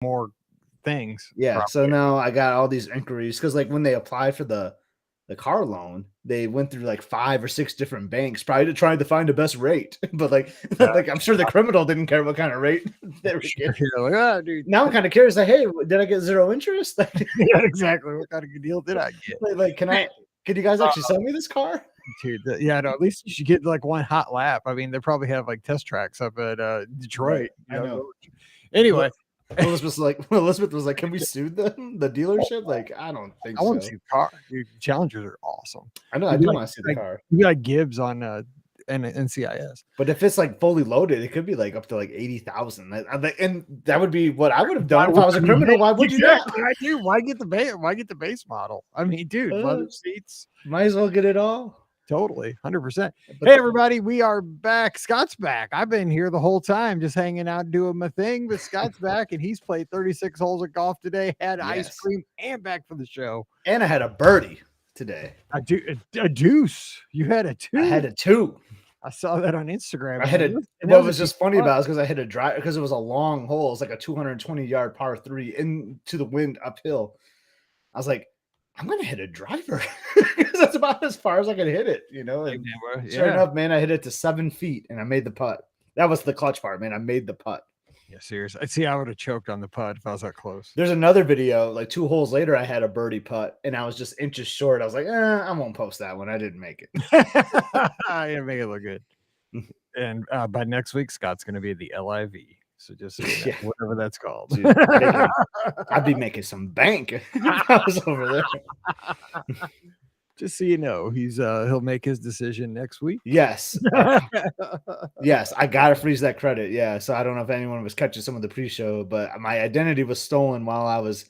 more things. Yeah. So now I got all these inquiries because like when they applied for the car loan, they went through like 5 or 6 different banks, probably to try to find the best rate. But like, like I'm sure the criminal didn't care what kind of rate they were getting. Like, oh, dude. Now I'm kind of curious. Like, hey, did I get 0 interest? Yeah, exactly. What kind of good deal did I get? Like, can you guys actually sell me this car? Dude, yeah, no, at least you should get like one hot lap. I mean, they probably have like test tracks up at Detroit. Right. I know. Anyway, Elizabeth was like, "Can we sue them, the dealership?" Like, I don't think I want to so. see the car. Dude, Challengers are awesome. I know. I do want to see the car. You got Gibbs on NCIS. But if it's like fully loaded, it could be like up to like 80,000. And that would be what I would have done if I was a criminal. Why would you not? Dude, why get the base model? I mean, dude, leather seats. Might as well get it all. Totally, 100%. Hey, everybody, we are back. Scott's back. I've been here the whole time, just hanging out, doing my thing. But Scott's back, and he's played 36 holes of golf today, had ice cream, and back for the show. And I had a birdie today. A deuce. You had a 2. I had a 2. I saw that on Instagram. I had a. What was just funny about it is because I hit a drive because it was a long hole. It's like a 220-yard par 3 into the wind uphill. I was like, I'm gonna hit a driver because that's about as far as I could hit it, you know. And sure enough, man, I hit it to 7 feet and I made the putt. That was the clutch part, man. I made the putt. Yeah, seriously. I'd see I would have choked on the putt if I was that close. There's another video, like 2 holes later, I had a birdie putt and I was just inches short. I was like, I won't post that one. I didn't make it. I didn't make it look good. And by next week, Scott's going to be the LIV. So just so you know, whatever that's called. Dude, I'd be making some bank if I was over there. Just so you know, he'll make his decision next week. Yes. Yes, I gotta freeze that credit. Yeah. So I don't know if anyone was catching some of the pre-show, but my identity was stolen while I was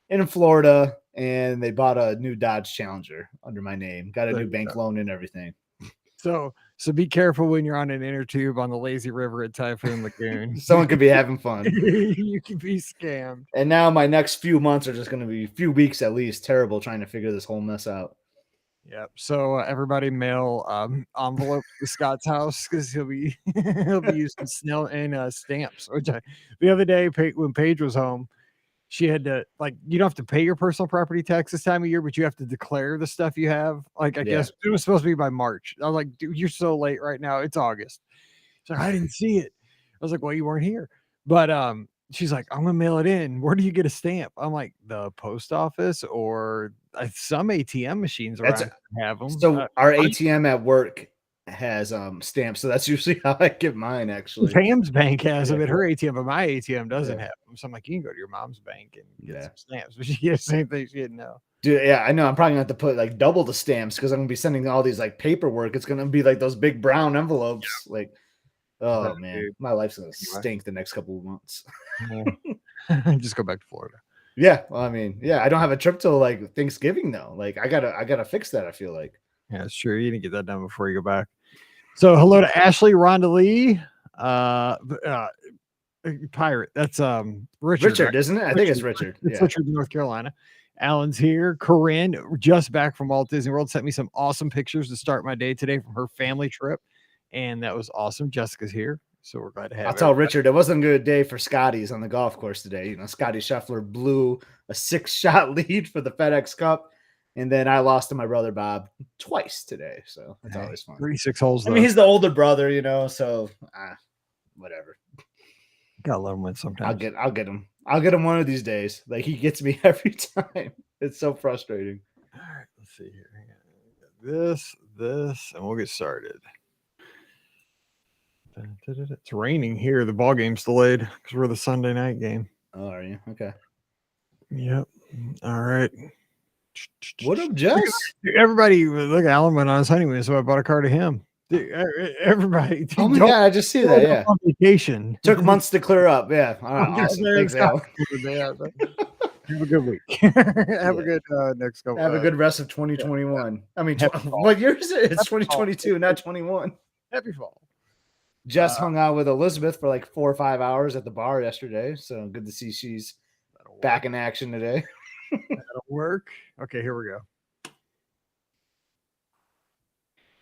in Florida, and they bought a new Dodge Challenger under my name. Got a new bank loan and everything. So be careful when you're on an inner tube on the lazy river at Typhoon Lagoon. Someone could be having fun. You could be scammed. And now my next few months are just going to be a few weeks at least terrible trying to figure this whole mess out. Yep. So everybody mail envelope to Scott's house because he'll be using snail and stamps. Which the other day when Paige was home, she had to you don't have to pay your personal property tax this time of year, but you have to declare the stuff you have. I guess it was supposed to be by March. I was like, dude, you're so late right now. It's August. She's like, I didn't see it. I was like, well, you weren't here. But she's like, I'm gonna mail it in. Where do you get a stamp? I'm like, the post office or some ATM machines around have them. So our ATM at work has stamps, so that's usually how I get mine. Actually, Pam's bank has them at her ATM, but my ATM doesn't have them. So I'm like, you can go to your mom's bank and get some stamps. But she gets the same thing. She didn't know. Dude, yeah, I know. I'm probably gonna have to put like double the stamps because I'm gonna be sending all these like paperwork. It's gonna be like those big brown envelopes. Yeah. Like, oh man, my life's gonna stink the next couple of months. Just go back to Florida. Yeah, well, I mean, yeah, I don't have a trip till like Thanksgiving though. Like, I gotta fix that. I feel like. Yeah, it's true. You didn't get that done before you go back. So hello to Ashley, Rhonda Lee, Pirate. That's Richard. Richard, right? Isn't it? I think it's Richard. It's Richard, North Carolina. Alan's here. Corinne, just back from Walt Disney World, sent me some awesome pictures to start my day today from her family trip, and that was awesome. Jessica's here, so we're glad to have. I'll tell Richard it wasn't a good day for Scotty's on the golf course today. You know, Scotty Scheffler blew a 6-shot lead for the FedEx Cup. And then I lost to my brother Bob twice today, so that's always fun. 36 holes. I mean, he's the older brother, you know, so whatever. Gotta let him win sometimes. I'll get him. I'll get him one of these days. Like he gets me every time. It's so frustrating. All right, let's see here. This, and we'll get started. It's raining here. The ball game's delayed because we're the Sunday night game. Oh, are you? Okay. Yep. All right. What up, Jess? Everybody, look, Alan went on his honeymoon, so I bought a car to him. Dude, everybody. Oh my God, I just see that. Yeah. On vacation. Took months to clear up. Yeah. Awesome. Thanks, Alan. Have a good week. Have a good next couple. Have a good rest of 2021. I mean, what year is it? It's 2022, not 21. Happy fall. Jess hung out with Elizabeth for like 4 or 5 hours at the bar yesterday. So good to see she's back in action today. That'll work. Okay, here we go.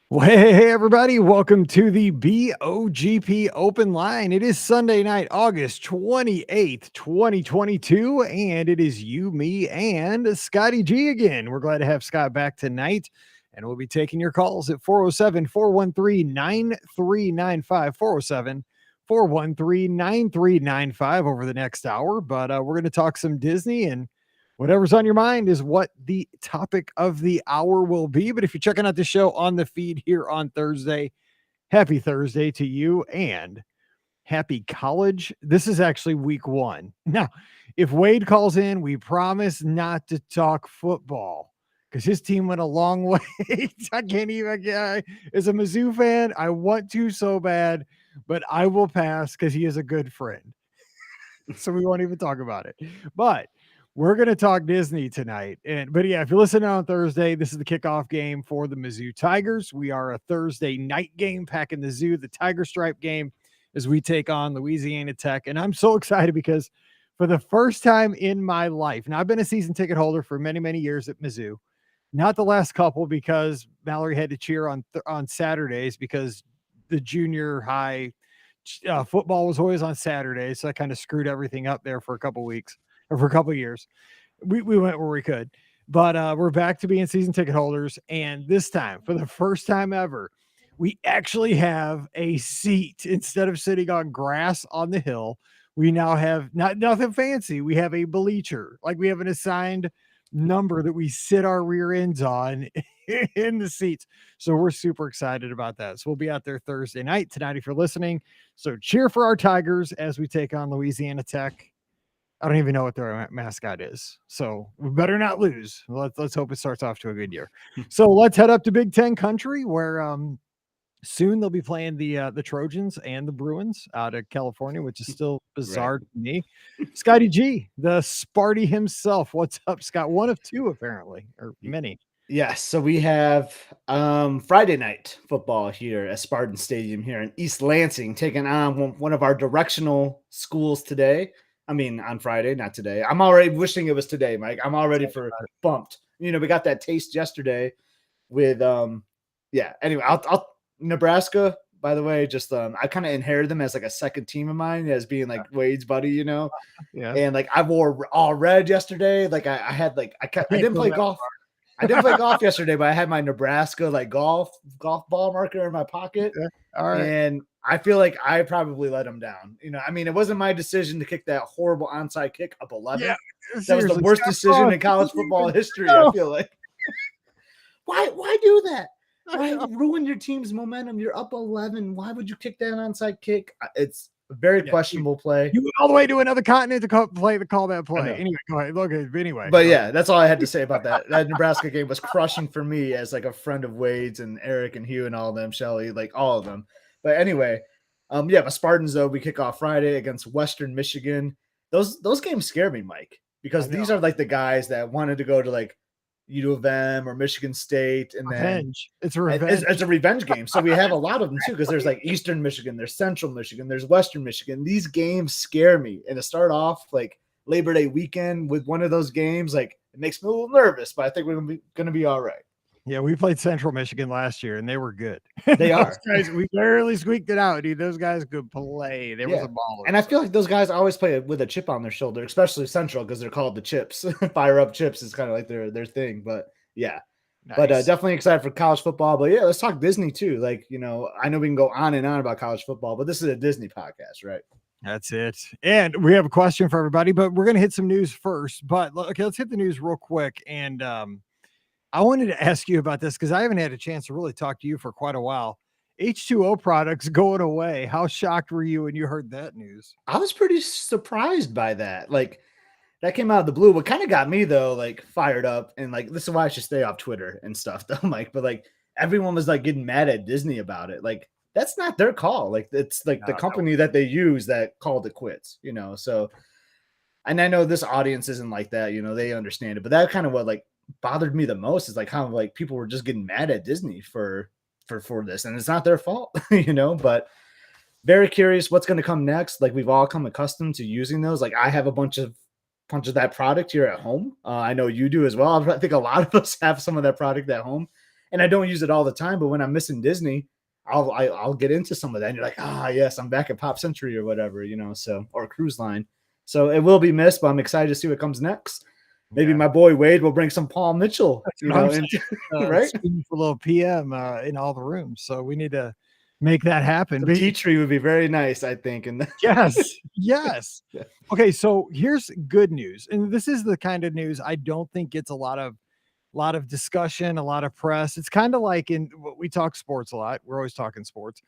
Well, hey, everybody, welcome to the BOGP Open Line. It is Sunday night, August 28th, 2022, and it is you, me, and Scotty G again. We're glad to have Scott back tonight, and we'll be taking your calls at 407 413 9395. 407 413 9395 over the next hour. But we're going to talk some Disney, and whatever's on your mind is what the topic of the hour will be. But if you're checking out the show on the feed here on Thursday, happy Thursday to you and happy college. This is actually week one. Now, if Wade calls in, we promise not to talk football because his team went a long way. I can't even, as a Mizzou fan, I want to so bad, but I will pass because he is a good friend. So we won't even talk about it. But we're going to talk Disney tonight. But yeah, if you're listening on Thursday, this is the kickoff game for the Mizzou Tigers. We are a Thursday night game packing the zoo, the Tiger Stripe game, as we take on Louisiana Tech. And I'm so excited because for the first time in my life, now I've been a season ticket holder for many, many years at Mizzou. Not the last couple because Mallory had to cheer on Saturdays because the junior high football was always on Saturdays, so I kind of screwed everything up there for a couple weeks or for a couple years. We went where we could, but we're back to being season ticket holders, and this time, for the first time ever, we actually have a seat instead of sitting on grass on the hill. We now have nothing fancy. We have a bleacher, like we have an assigned number that we sit our rear ends on in the seats. So we're super excited about that. So we'll be out there Thursday night tonight if you're listening. So cheer for our Tigers as we take on Louisiana Tech. I don't even know what their mascot is, so we better not lose. Let's hope it starts off to a good year. So let's head up to Big Ten country where soon they'll be playing the Trojans and the Bruins out of California, which is still bizarre to me. Scotty G, the Sparty himself. What's up, Scott? One of two, apparently, or many. Yes, so we have Friday night football here at Spartan Stadium here in East Lansing, taking on one of our directional schools today. I mean, on Friday, not today. I'm already wishing it was today, Mike. I'm already for bumped. You know, we got that taste yesterday with yeah. Anyway, I'll Nebraska. By the way, just I kind of inherited them as like a second team of mine, as being like Wade's buddy, you know. Yeah. And like I wore all red yesterday. Like I had like I didn't play golf. I didn't play golf yesterday, but I had my Nebraska like golf ball marker in my pocket. Okay. All right. And I feel like I probably let him down. You know, I mean, it wasn't my decision to kick that horrible onside kick up 11. Yeah, that was the worst decision in college football history, I feel like. Why do that? Why ruin your team's momentum? You're up 11. Why would you kick that onside kick? It's a very questionable play. You went all the way to another continent to call that play. Anyway, go ahead. Look, anyway. But yeah, that's all I had to say about that. That Nebraska game was crushing for me as like a friend of Wade's and Eric and Hugh and all of them, Shelly, like all of them. But anyway, yeah, my Spartans though, we kick off Friday against Western Michigan. Those games scare me, Mike, because these are like the guys that wanted to go to like U of M or Michigan State, and revenge. Then it's a revenge. It's a revenge game. So we have a lot of them too, because there's like Eastern Michigan, there's Central Michigan, there's Western Michigan. These games scare me, and to start off like Labor Day weekend with one of those games, like it makes me a little nervous, but I think we're gonna be all right. Yeah, we played Central Michigan last year, and they were good. They are. Guys, we barely squeaked it out, dude. Those guys could play. They was a baller. And I feel like those guys always play with a chip on their shoulder, especially Central, because they're called the Chips. Fire Up Chips is kind of like their thing. But yeah, nice. But definitely excited for college football. But yeah, let's talk Disney too. Like, you know, I know we can go on and on about college football, but this is a Disney podcast, right? That's it. And we have a question for everybody, but we're going to hit some news first. But okay, let's hit the news real quick. And I wanted to ask you about this because I haven't had a chance to really talk to you for quite a while. H2O products going away. How shocked were you when you heard that news? I was pretty surprised by that. Like, that came out of the blue. What kind of got me though, like fired up, and like this is why I should stay off Twitter and stuff, though, Mike. But like everyone was like getting mad at Disney about it. Like that's not their call. Like it's like the company that they use that called it quits, you know. So, and I know this audience isn't like that, you know, they understand it. But that kind of what like bothered me the most is like how like people were just getting mad at Disney for this, and it's not their fault, you know. But very curious what's going to come next. Like we've all come accustomed to using those. Like I have a bunch of that product here at home. I know you do as well. I think a lot of us have some of that product at home. and I don't use it all the time, but when I'm missing Disney, I'll get into some of that. And you're like, yes, I'm back at Pop Century or whatever, so, or Cruise Line. So it will be missed, but I'm excited to see what comes next. Maybe my boy Wade will bring some Paul Mitchell, into, right? For a little PM in all the rooms. So we need to make that happen. Some tea tree would be very nice, I think. And yes. Yeah. Okay, so here's good news, and this is the kind of news I don't think gets a lot of discussion, a lot of press. It's kind of like we talk sports a lot. We're always talking sports,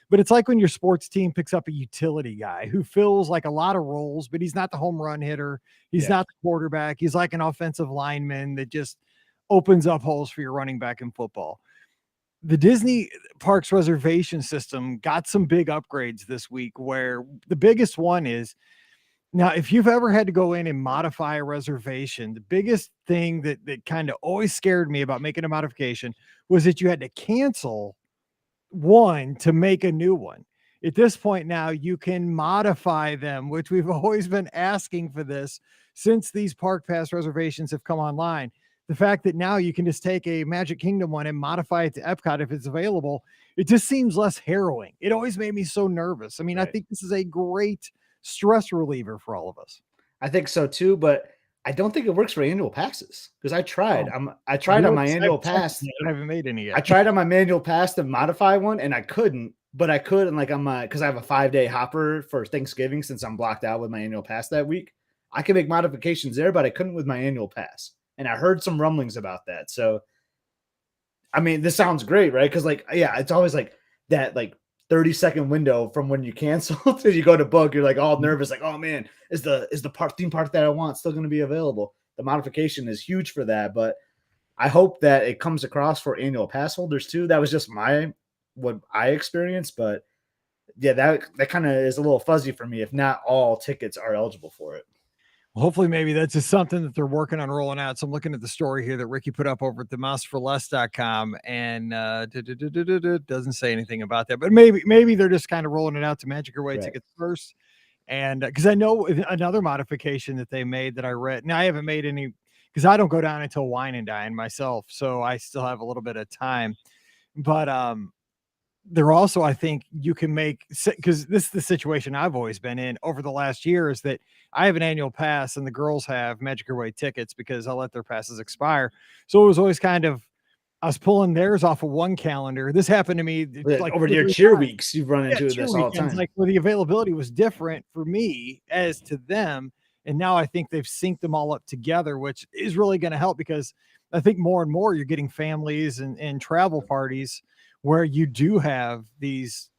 but it's like when your sports team picks up a utility guy who fills like a lot of roles, but he's not the home run hitter. He's not the quarterback. He's like an offensive lineman that just opens up holes for your running back in football. The Disney Parks reservation system got some big upgrades this week, where the biggest one is, now, if you've ever had to go in and modify a reservation, the biggest thing that kind of always scared me about making a modification was that you had to cancel one to make a new one. At this point now, you can modify them, which we've always been asking for this since these Park Pass reservations have come online. The fact that now you can just take a Magic Kingdom one and modify it to Epcot if it's available, it just seems less harrowing. It always made me so nervous. I mean, I think this is a great stress reliever for all of us. I think so too, but I don't think it works for annual passes, because I tried. I tried on my annual pass. I haven't made any yet. I tried on my manual pass to modify one, and I couldn't. But I could, and like on my, because I have a 5-day hopper for Thanksgiving since I'm blocked out with my annual pass that week. I can make modifications there, but I couldn't with my annual pass. And I heard some rumblings about that. So, I mean, this sounds great, right? Because it's always like that 30-second window from when you cancel till you go to book. You're like all nervous, like, oh man, is the theme park that I want still going to be available? The modification is huge for that, but I hope that it comes across for annual pass holders too. That was just what I experienced, but yeah, that kind of is a little fuzzy for me if not all tickets are eligible for it. Hopefully, maybe that's just something that they're working on rolling out. So I'm looking at the story here that Ricky put up over at themouseforless.com, and doesn't say anything about that. But maybe they're just kind of rolling it out to Magic Your Way tickets first. And because I know another modification that they made that I read. Now, I haven't made any because I don't go down until Wine and Dine myself, so I still have a little bit of time. But they're also, I think you can make, because this is the situation I've always been in over the last year, is that I have an annual pass and the girls have Magic Your Way tickets because I'll let their passes expire. So it was always kind of, I was pulling theirs off of one calendar. This happened to me like over your cheer weeks. You've run into this all the time. Like where the availability was different for me as to them. And now I think they've synced them all up together, which is really going to help, because I think more and more you're getting families and travel parties where you do have these,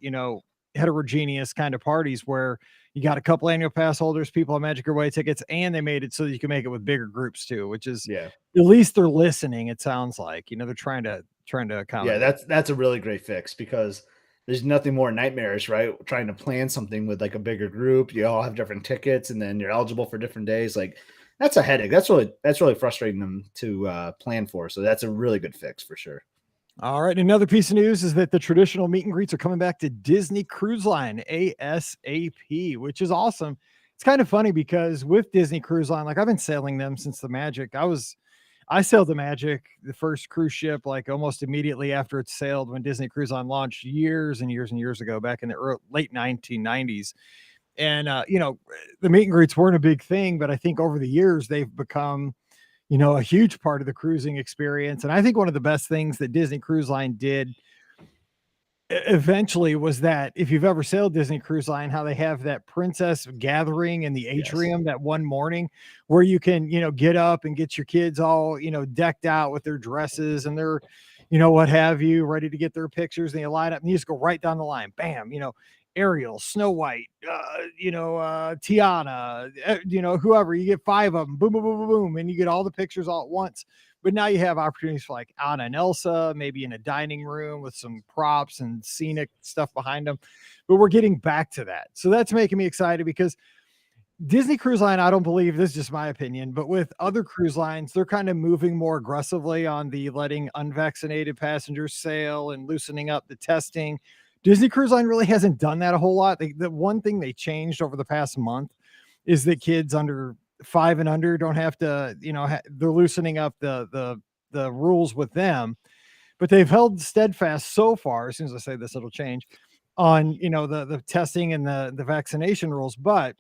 heterogeneous kind of parties where you got a couple annual pass holders, people on Magic Your Way tickets, and they made it so that you can make it with bigger groups too, which is, at least they're listening. It sounds like, they're trying to accommodate. Yeah, that's a really great fix, because there's nothing more nightmarish, right? Trying to plan something with like a bigger group, you all have different tickets and then you're eligible for different days. Like that's a headache. That's really frustrating them to plan for. So that's a really good fix for sure. All right. Another piece of news is that the traditional meet and greets are coming back to Disney Cruise Line ASAP, which is awesome. It's kind of funny because with Disney Cruise Line, like I've been sailing them since the Magic. I sailed the Magic, the first cruise ship, like almost immediately after it sailed when Disney Cruise Line launched years and years and years ago, back in the late 1990s. And, the meet and greets weren't a big thing, but I think over the years they've become, a huge part of the cruising experience. And I think one of the best things that Disney Cruise Line did eventually was that, if you've ever sailed Disney Cruise Line, how they have that princess gathering in the atrium that one morning where you can, get up and get your kids all, decked out with their dresses and their, what have you, ready to get their pictures, and you line up and you just go right down the line. Bam, Ariel, Snow White, Tiana, whoever. You get 5 of them, boom, boom, boom, boom, boom, and you get all the pictures all at once. But now you have opportunities for like Anna and Elsa, maybe in a dining room with some props and scenic stuff behind them. But we're getting back to that. So that's making me excited, because Disney Cruise Line, I don't believe, this is just my opinion, but with other cruise lines, they're kind of moving more aggressively on the letting unvaccinated passengers sail and loosening up the testing. Disney Cruise Line really hasn't done that a whole lot. The one thing they changed over the past month is that kids under 5 and under don't have to, they're loosening up the rules with them. but they've held steadfast so far. As soon as I say this, it'll change on, the testing and the vaccination rules, but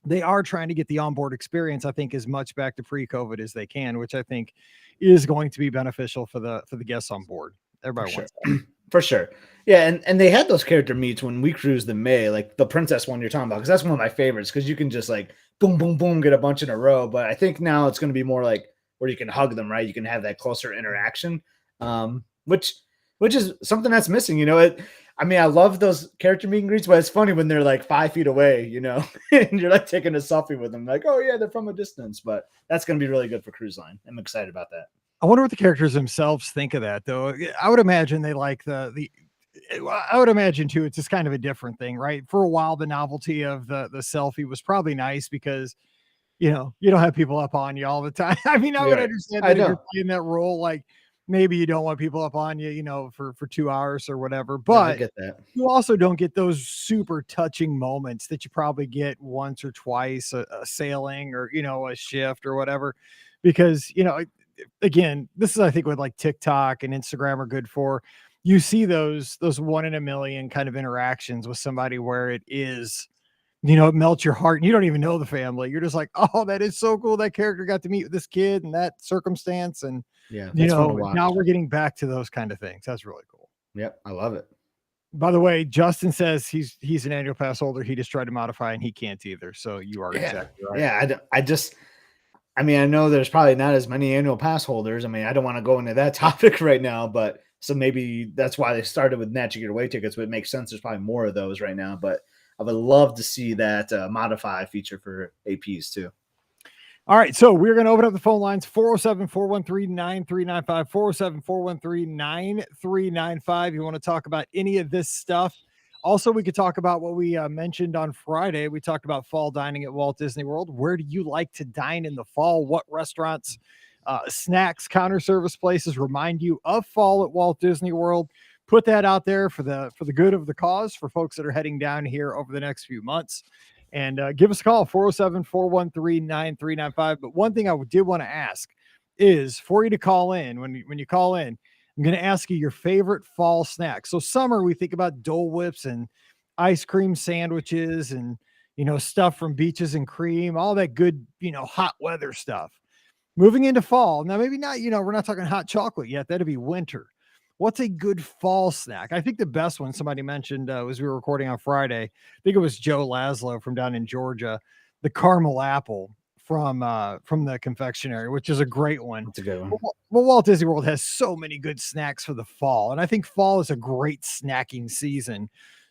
they are trying to get the onboard experience, I think, as much back to pre-COVID as they can, which I think is going to be beneficial for the guests on board. For Everybody sure. wants that. For sure. Yeah, and they had those character meets when we cruised in May, like the princess one you're talking about, because that's one of my favorites, because you can just like boom, boom, boom, get a bunch in a row. But I think now it's going to be more like where you can hug them, right? You can have that closer interaction, which is something that's missing. I mean, I love those character meet and greets, but it's funny when they're like 5 feet away, and you're like taking a selfie with them, like, oh yeah, they're from a distance. But that's going to be really good for cruise line. I'm excited about that. I wonder what the characters themselves think of that, though. I would imagine they like the. I would imagine too. It's just kind of a different thing, right? For a while, the novelty of the selfie was probably nice because you don't have people up on you all the time. I mean, I would understand that if you're playing that role, like maybe you don't want people up on you, for 2 hours or whatever. Yeah, I But get that. you also don't get those super touching moments that you probably get once or twice a sailing or a shift or whatever, because again, this is, I think, what like TikTok and Instagram are good for. You see those 1 in a million kind of interactions with somebody where it is, it melts your heart and you don't even know the family. You're just like, oh, that is so cool. That character got to meet with this kid in that circumstance. And, Yeah, that's fun to watch. now we're getting back to those kind of things. That's really cool. Yep, I love it. By the way, Justin says he's an annual pass holder. He just tried to modify and he can't either. So you are exactly right. Yeah, I mean, I know there's probably not as many annual pass holders. I mean, I don't want to go into that topic right now, but so maybe that's why they started with Natural Get Away tickets, but it makes sense. There's probably more of those right now, but I would love to see that modify feature for APs too. All right, so we're going to open up the phone lines, 407-413-9395, 407-413-9395. You want to talk about any of this stuff. Also, we could talk about what we mentioned on Friday. We talked about fall dining at Walt Disney World. Where do you like to dine in the fall? What restaurants, snacks, counter service places remind you of fall at Walt Disney World? Put that out there for the good of the cause for folks that are heading down here over the next few months. And give us a call, 407-413-9395. But one thing I did want to ask is for you to call in. When you call in, I'm going to ask you your favorite fall snack. So summer, we think about Dole Whips and ice cream sandwiches and, stuff from Beaches and Cream, all that good, hot weather stuff. Moving into fall. Now, maybe not, we're not talking hot chocolate yet. That'd be winter. What's a good fall snack? I think the best one somebody mentioned as we were recording on Friday, I think it was Joe Laszlo from down in Georgia, the caramel apple from the confectionery, which is a great one. That's a good one. Well, Walt Disney World has so many good snacks for the fall, and I think fall is a great snacking season.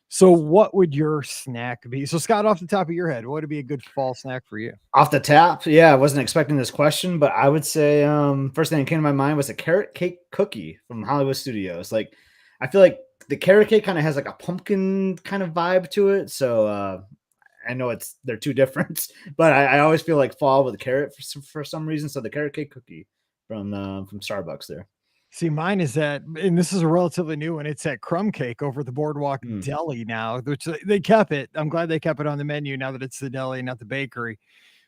So what would your snack be? So Scott, off the top of your head, what would be a good fall snack for you? Off the top, yeah, I wasn't expecting this question, but I would say first thing that came to my mind was a carrot cake cookie from Hollywood Studios. Like, I feel like the carrot cake kind of has like a pumpkin kind of vibe to it. So I know they're two different, but I always feel like fall with a carrot for some reason. So the carrot cake cookie from Starbucks there. See, mine is that, and this is a relatively new one. It's that crumb cake over at the Boardwalk Deli now, which they kept it. I'm glad they kept it on the menu now that it's the deli, not the bakery.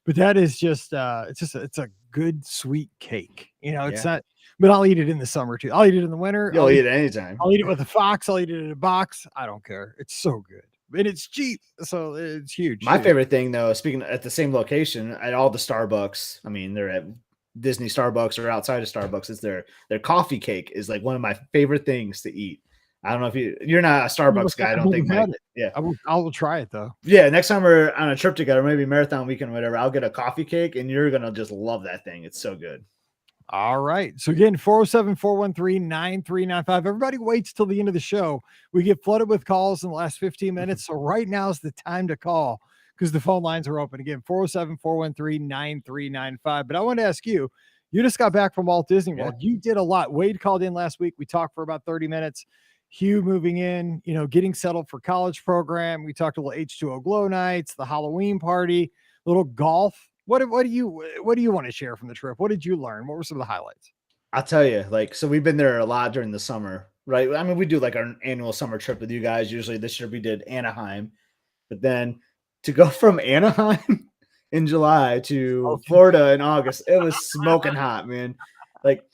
But that is just, it's a good sweet cake. It's not, but I'll eat it in the summer too. I'll eat it in the winter. You'll eat it anytime. I'll eat it with a fox. I'll eat it in a box. I don't care. It's so good. And it's cheap. So it's huge. My favorite thing though, speaking at the same location at all the Starbucks, I mean, they're at Disney Starbucks or outside of Starbucks, is their coffee cake is like one of my favorite things to eat. I don't know if you're not a Starbucks guy. I don't think, Mike. Yeah, I will try it though. Yeah, next time we're on a trip together, maybe marathon weekend or whatever, I'll get a coffee cake and you're gonna just love that thing. It's so good. All right. So again, 407-413-9395. Everybody waits till the end of the show. We get flooded with calls in the last 15 minutes. So right now is the time to call because the phone lines are open. Again, 407-413-9395. But I want to ask you, you just got back from Walt Disney World. Yeah. You did a lot. Wade called in last week. We talked for about 30 minutes. Hugh moving in, getting settled for college program. We talked a little H2O glow nights, the Halloween party, little golf. What do you want to share from the trip? What did you learn? What were some of the highlights? I'll tell you, so we've been there a lot during the summer, right? I mean, we do like our annual summer trip with you guys. Usually this year we did Anaheim, but then to go from Anaheim in July to Florida in August, it was smoking hot, man. Like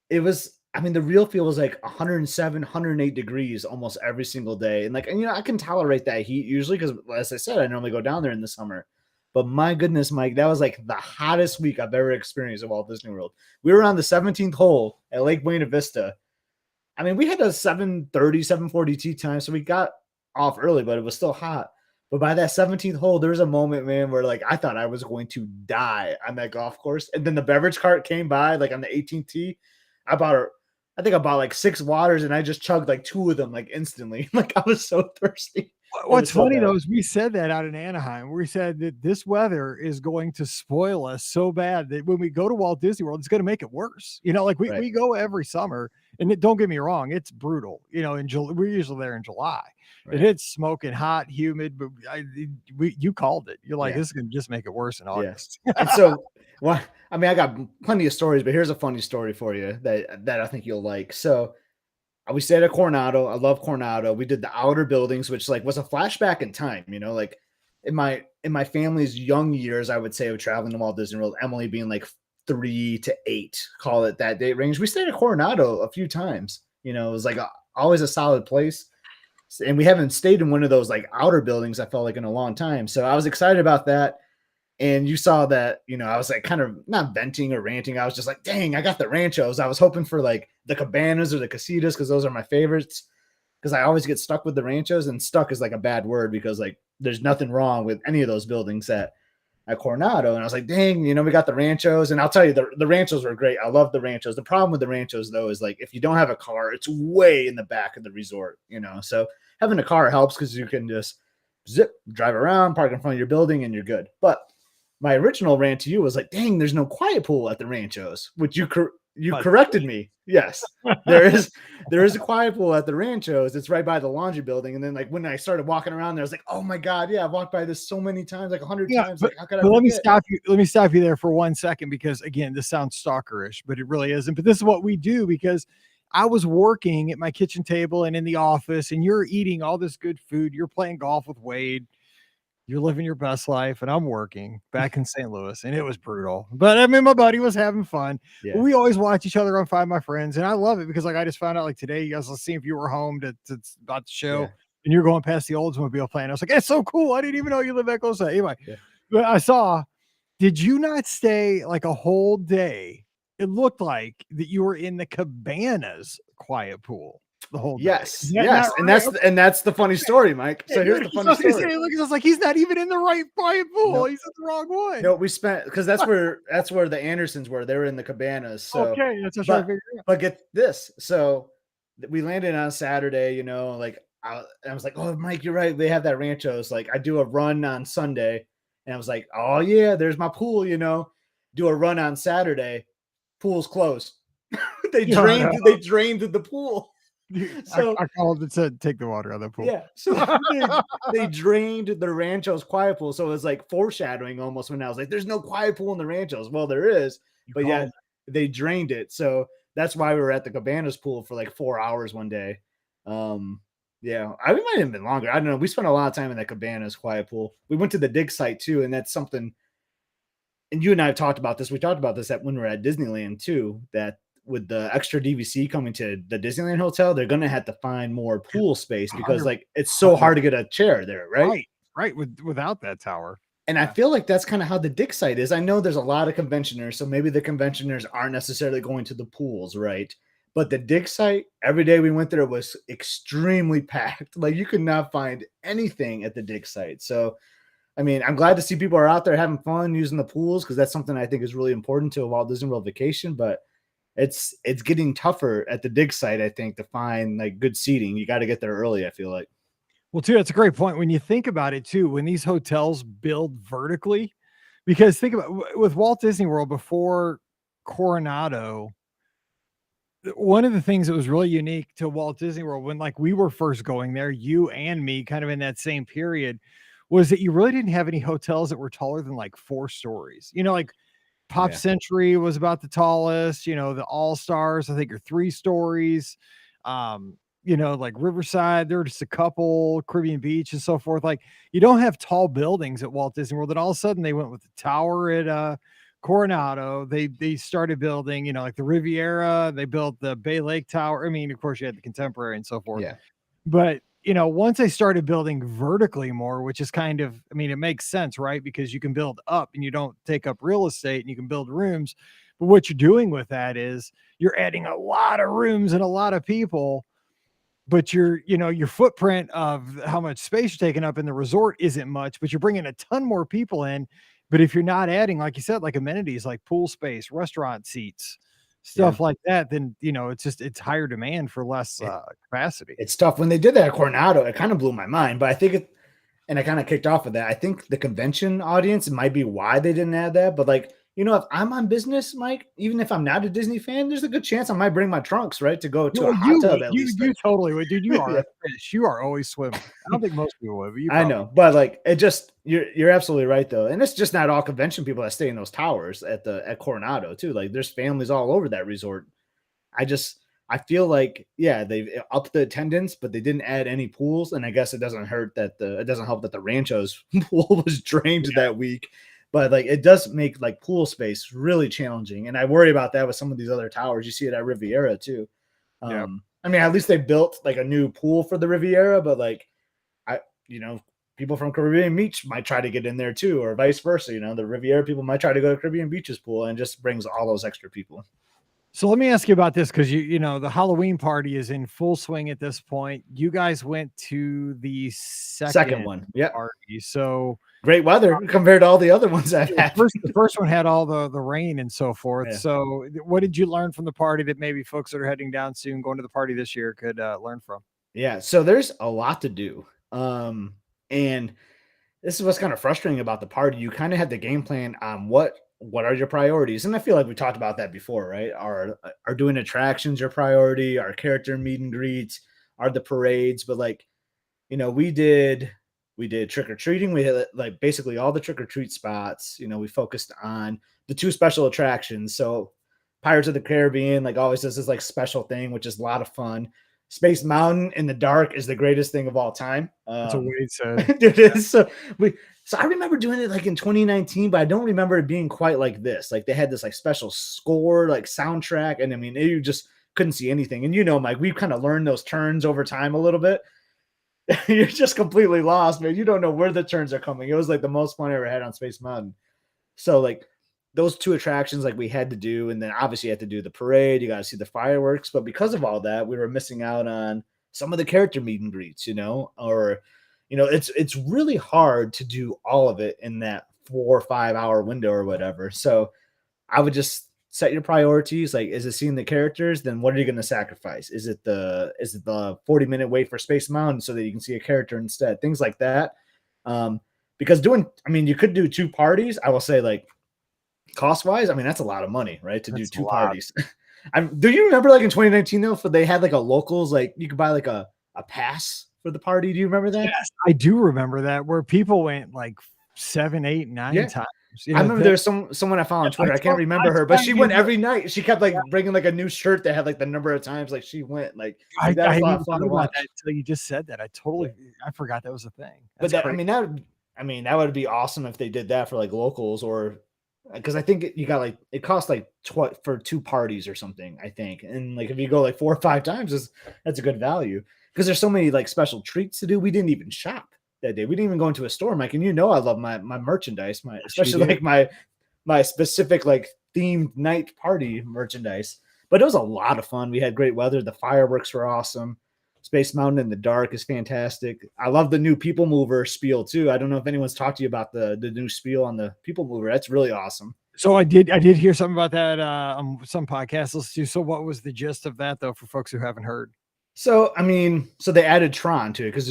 it was I mean, the real feel was like 107, 108 degrees almost every single day. And like, and I can tolerate that heat usually because, as I said, I normally go down there in the summer. But my goodness, Mike, that was like the hottest week I've ever experienced at Walt Disney World. We were on the 17th hole at Lake Buena Vista. I mean, we had a 7:30, 7:40 tee time, so we got off early, but it was still hot. But by that 17th hole, there was a moment, man, where like I thought I was going to die on that golf course. And then the beverage cart came by, like on the 18th tee. I bought her, I think I bought like 6 waters and I just chugged like 2 of them like instantly. Like I was so thirsty. What's funny though is we said that out in Anaheim. We said that this weather is going to spoil us so bad that when we go to Walt Disney World, it's going to make it worse. Like Right. we go every summer, and don't get me wrong, it's brutal. In July, we're usually there in July. Right. It's smoking hot, humid, but you called it. You're like, Yeah. this is going to just make it worse in August. And so, well, I mean, I got plenty of stories, but here's a funny story for you that I think you'll like. So we stayed at Coronado. I love Coronado. We did the outer buildings, which like was a flashback in time, like in my family's young years, I would say, of traveling to Walt Disney World, Emily being like 3 to 8, call it that date range. We stayed at Coronado a few times. It was like always a solid place. And we haven't stayed in one of those like outer buildings, I felt like, in a long time. So I was excited about that. And you saw that, I was like kind of not venting or ranting. I was just like, dang, I got the ranchos. I was hoping for like the cabanas or the casitas because those are my favorites. Because I always get stuck with the ranchos, and stuck is like a bad word because like there's nothing wrong with any of those buildings at Coronado. And I was like, dang, we got the ranchos. And I'll tell you, the ranchos were great. I love the ranchos. The problem with the ranchos though is like if you don't have a car, it's way in the back of the resort, So having a car helps because you can just drive around, park in front of your building, and you're good. But my original rant to you was like, dang, there's no quiet pool at the ranchos, which you corrected me. Yes, there is a quiet pool at the ranchos. It's right by the laundry building. And then like when I started walking around there, I was like, oh my God, yeah, I've walked by this so many times, like 100 times. Like, how could I forget? Let me stop you there for 1 second, because again, this sounds stalkerish, but it really isn't. But this is what we do, because I was working at my kitchen table and in the office, and you're eating all this good food. You're playing golf with Wade. You're living your best life, and I'm working back in St. Louis, and it was brutal. But I mean, my buddy was having fun. Yeah. We always watch each other on Find My Friends, and I love it because like I just found out like today, you guys, let's see if you were home to about the show, and you're going past the Oldsmobile plant. I was like, it's so cool. I didn't even know you live that close. Anyway, but I saw. Did you not stay like a whole day? It looked like that you were in the Cabanas quiet pool the whole day. Yes. And that's the funny story, Mike. So here's the funny story. Look, it's like he's not even in the right quiet pool. Nope. He's in the wrong one. No, we spent, because that's where the Andersons were. They were in the Cabanas. So okay, that's what I figured out. But get this. So we landed on Saturday, like I was like, oh, Mike, you're right. They have that ranchos. Like I do a run on Sunday, and I was like, oh yeah, there's my pool, do a run on Saturday, pool's closed. They drained the pool. So I called and said, take the water out of the pool. Yeah. So they drained the ranchos quiet pool. So it was like foreshadowing almost when I was like, there's no quiet pool in the ranchos. Well, there is, but yeah, they drained it. So that's why we were at the Cabanas pool for like 4 hours one day. Yeah, we might have been longer. I don't know. We spent a lot of time in the Cabanas quiet pool. We went to the dig site too, and that's something. And you and I have talked about this. We talked about this when we were at Disneyland too, that with the extra DVC coming to the Disneyland hotel, they're going to have to find more pool space because like it's so hard to get a chair there. Right. Without that tower. And I feel like that's kind of how the dig site is. I know there's a lot of conventioners, so maybe the conventioners aren't necessarily going to the pools, right? But the dig site, every day we went there was extremely packed. Like you could not find anything at the dig site. So, I mean, I'm glad to see people are out there having fun using the pools because that's something I think is really important to a Walt Disney World vacation. But it's getting tougher at the dig site, I think, to find like good seating. You got to get there early, I feel like. Well, too, that's a great point. When you think about it, too, when these hotels build vertically, because think about with Walt Disney World before Coronado, one of the things that was really unique to Walt Disney World when like we were first going there, you and me kind of in that same period, was that you really didn't have any hotels that were taller than like 4 stories. Like Pop Century was about the tallest, the All Stars, I think, are 3 stories. Like Riverside, there are just a couple, Caribbean Beach and so forth. Like you don't have tall buildings at Walt Disney World. And all of a sudden they went with the tower at Coronado, they started building, you know, like the Riviera, they built the Bay Lake Tower. I mean, of course, you had the Contemporary and so forth. Yeah. But, you know, once they started building vertically more, which is kind of, I mean, it makes sense, right? Because you can build up and you don't take up real estate and you can build rooms. But what you're doing with that is you're adding a lot of rooms and a lot of people, but your footprint of how much space you're taking up in the resort isn't much, but you're bringing a ton more people in. But if you're not adding, like you said, like amenities, like pool space, restaurant seats, Yeah. stuff like that, then, it's higher demand for less capacity. It's tough. When they did that at Coronado, it kind of blew my mind, but I think and I kind of kicked off with that. I think the convention audience might be why they didn't add that. But like, if I'm on business, Mike, even if I'm not a Disney fan, there's a good chance I might bring my trunks, right, to go to a hot tub at least. You totally would, dude. You are Yeah. a fish. You are always swimming. I don't think most people would, but you I probably. know, but like it just you're absolutely right though, and it's just not all convention people that stay in those towers at Coronado too. Like there's families all over that resort. I feel like, yeah, they've upped the attendance, but they didn't add any pools. And I guess it doesn't help that the Rancho's pool was drained that week. But like it does make like pool space really challenging. And I worry about that with some of these other towers. You see it at Riviera too. Yeah. I mean, at least they built like a new pool for the Riviera, but like people from Caribbean Beach might try to get in there too, or vice versa. The Riviera people might try to go to Caribbean Beach's pool, and just brings all those extra people. So let me ask you about this, because the Halloween party is in full swing at this point. You guys went to the second one, yeah, party, so great weather compared to all the other ones I've had. The first one had all the rain and so forth. Yeah. So what did you learn from the party that maybe folks that are heading down soon, going to the party this year, could learn from? Yeah, so there's a lot to do, and this is what's kind of frustrating about the party. You kind of had the game plan on what are your priorities, and I feel like we talked about that before, right? Are doing attractions your priority? Are character meet and greets? Are the parades? But like, we did trick or treating. We had like basically all the trick or treat spots. We focused on the 2 special attractions. So Pirates of the Caribbean, like, always does this like special thing, which is a lot of fun. Space Mountain in the dark is the greatest thing of all time. That's what Wade said. It is. So I remember doing it like in 2019, but I don't remember it being quite like this. Like they had this like special score, like soundtrack, and I mean, you just couldn't see anything. And Mike, we've kind of learned those turns over time a little bit. You're just completely lost, man. You don't know where the turns are coming. It was like the most fun I ever had on Space Mountain. So like those 2 attractions, like we had to do, and then obviously you had to do the parade. You got to see the fireworks, but because of all that, we were missing out on some of the character meet and greets, or it's really hard to do all of it in that 4 or 5 hour window or whatever. So I would just set your priorities. Like, is it seeing the characters? Then what are you going to sacrifice? Is it the 40-minute wait for Space Mountain so that you can see a character instead? Things like that. Because you could do 2 parties. I will say, like, cost wise, I mean, that's a lot of money, right? To do 2 parties. Do you remember like in 2019 though, they had like a locals, like you could buy like a pass for the party. Do you remember that? Yes, I do remember that, where people went like 7, 8, 9 times. I remember there's someone I found on Twitter. I can't remember her, but she went every night. She kept like bringing like a new shirt that had like the number of times like she went. Like I didn't know about that until you just said that. I forgot that was a thing. That's but that would be awesome if they did that for like locals, or because I think it costs like for 2 parties or something, I think. And like if you go like 4 or 5 times, that's a good value, because there's so many like special treats to do. We didn't even shop that day. We didn't even go into a store, Mike. And I love my merchandise, especially like my specific like themed night party merchandise. But it was a lot of fun. We had great weather. The fireworks were awesome. Space Mountain in the dark is fantastic. I love the new People Mover spiel too. I don't know if anyone's talked to you about the new spiel on the People Mover. That's really awesome. So I did hear something about that on some podcasts too. So what was the gist of that though, for folks who haven't heard? So they added Tron to it, because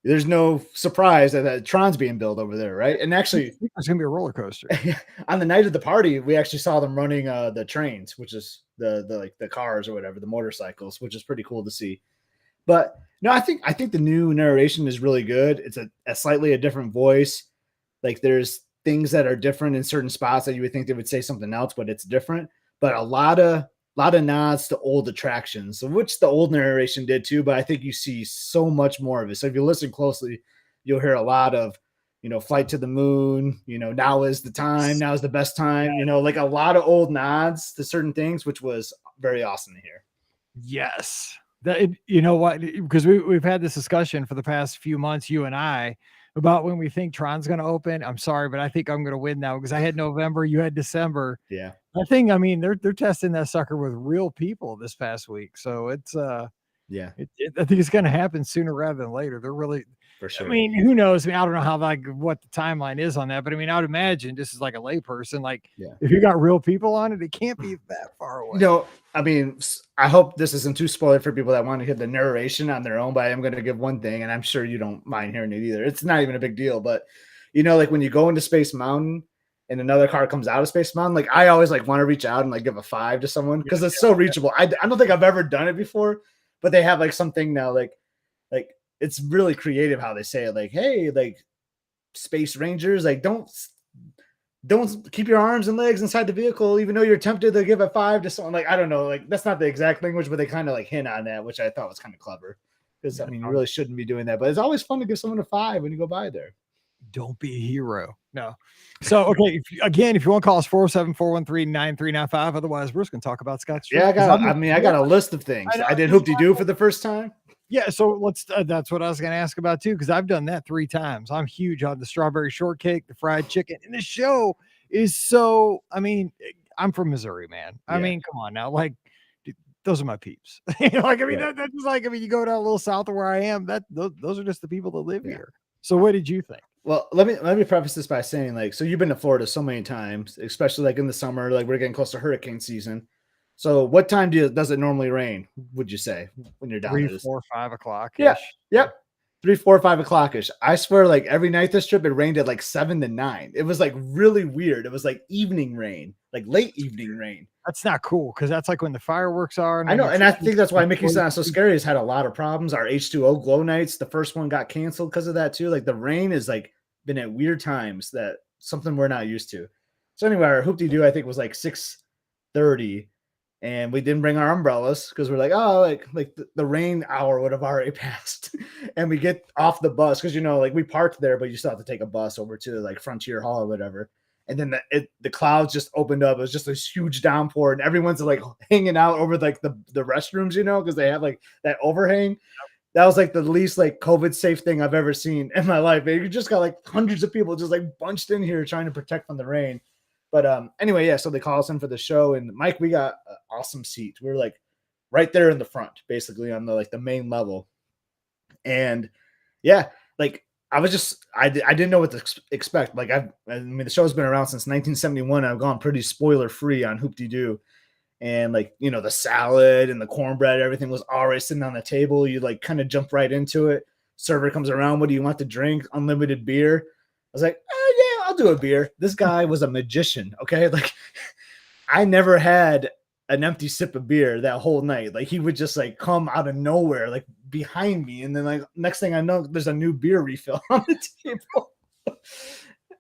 there's no surprise that Tron's being built over there, right? And actually, it's gonna be a roller coaster. On the night of the party, we actually saw them running the trains, which is the cars or whatever, the motorcycles, which is pretty cool to see. But no, I think the new narration is really good. It's a slightly different voice. Like there's things that are different in certain spots that you would think they would say something else, but it's different. But a lot of nods to old attractions, which the old narration did too, but I think you see so much more of it. So if you listen closely, you'll hear a lot of Flight to the Moon, Now Is the Time, Now Is the Best Time, Yeah. like a lot of old nods to certain things, which was very awesome to hear. Yes. You know what? Because we've had this discussion for the past few months, you and I, about when we think Tron's going to open. I'm sorry, but I think I'm going to win now because I had November, you had December. Yeah. I mean, they're testing that sucker with real people this past week, so it's Yeah, I think it's going to happen sooner rather than later. They're really, for I sure. mean, who knows? I mean, I don't know how like what the timeline is on that, but I mean, I would imagine just as like a layperson, like Yeah. if you got real people on it, it can't be that far away. I mean, I hope this isn't too spoiler for people that want to hear the narration on their own, but I am going to give one thing, and I'm sure you don't mind hearing it either. It's not even a big deal, but like when you go into Space Mountain and another car comes out of Space Mountain, like I always like want to reach out and like give a 5 to someone because it's so reachable. I don't think I've ever done it before, but they have like something now, like it's really creative how they say it. Like, hey, like Space Rangers, like don't keep your arms and legs inside the vehicle, even though you're tempted to give a 5 to someone. Like, I don't know, like that's not the exact language, but they kind of like hint on that, which I thought was kind of clever. Because I mean, you really shouldn't be doing that, but it's always fun to give someone a 5 when you go by there. Don't be a hero. No. So, okay. If you want to call us 407-413-9395. Otherwise, we're just going to talk about Scott Street. Yeah, I got a list of things. I did Hoop-de-Doo for the first time. Yeah. So that's what I was going to ask about too, because I've done that 3 times. I'm huge on the strawberry shortcake, the fried chicken, and the show is so, I mean, I'm from Missouri, man. I mean, come on now. Like, those are my peeps. Like, I mean, that's just like, I mean, you go down a little south of where I am, those are just the people that live here. So what did you think? Well, let me preface this by saying, like, so you've been to Florida so many times, especially like in the summer, like we're getting close to hurricane season. So what time does it normally rain, would you say, when you're down 3, there? 4, 5 o'clock. Yeah. Yep. 3, 4, 5 o'clock ish. I swear, like every night this trip, it rained at like 7 to 9. It was like really weird. It was like evening rain, like late evening rain. That's not cool because that's like when the fireworks are. I know, and I think that's why Mickey's Not So Scary has had a lot of problems. Our H2O glow nights, the first one got canceled because of that too. Like the rain is like been at weird times, that something we're not used to. So anyway, our Hoop-de-Doo I think was like 6:30, and we didn't bring our umbrellas because we're like, oh, like the rain hour would have already passed. And we get off the bus because like we parked there, but you still have to take a bus over to like Frontier Hall or whatever. And then the clouds just opened up. It was just this huge downpour, and everyone's like hanging out over like the restrooms, because they have like that overhang. That was like the least like COVID safe thing I've ever seen in my life. You just got like hundreds of people just like bunched in here trying to protect from the rain. But anyway, yeah. So they call us in for the show, and Mike, we got an awesome seat. We were like right there in the front, basically on the main level. And yeah, like I didn't know what to expect. Like I mean, the show's been around since 1971. I've gone pretty spoiler free on Hoop-de-Doo. And like, the salad and the cornbread, everything was already sitting on the table. You like kind of jump right into it. Server comes around. What do you want to drink? Unlimited beer. I was like, oh, yeah, I'll do a beer. This guy was a magician. Okay. Like I never had an empty sip of beer that whole night. Like he would just like come out of nowhere, like behind me. And then like next thing I know, there's a new beer refill on the table.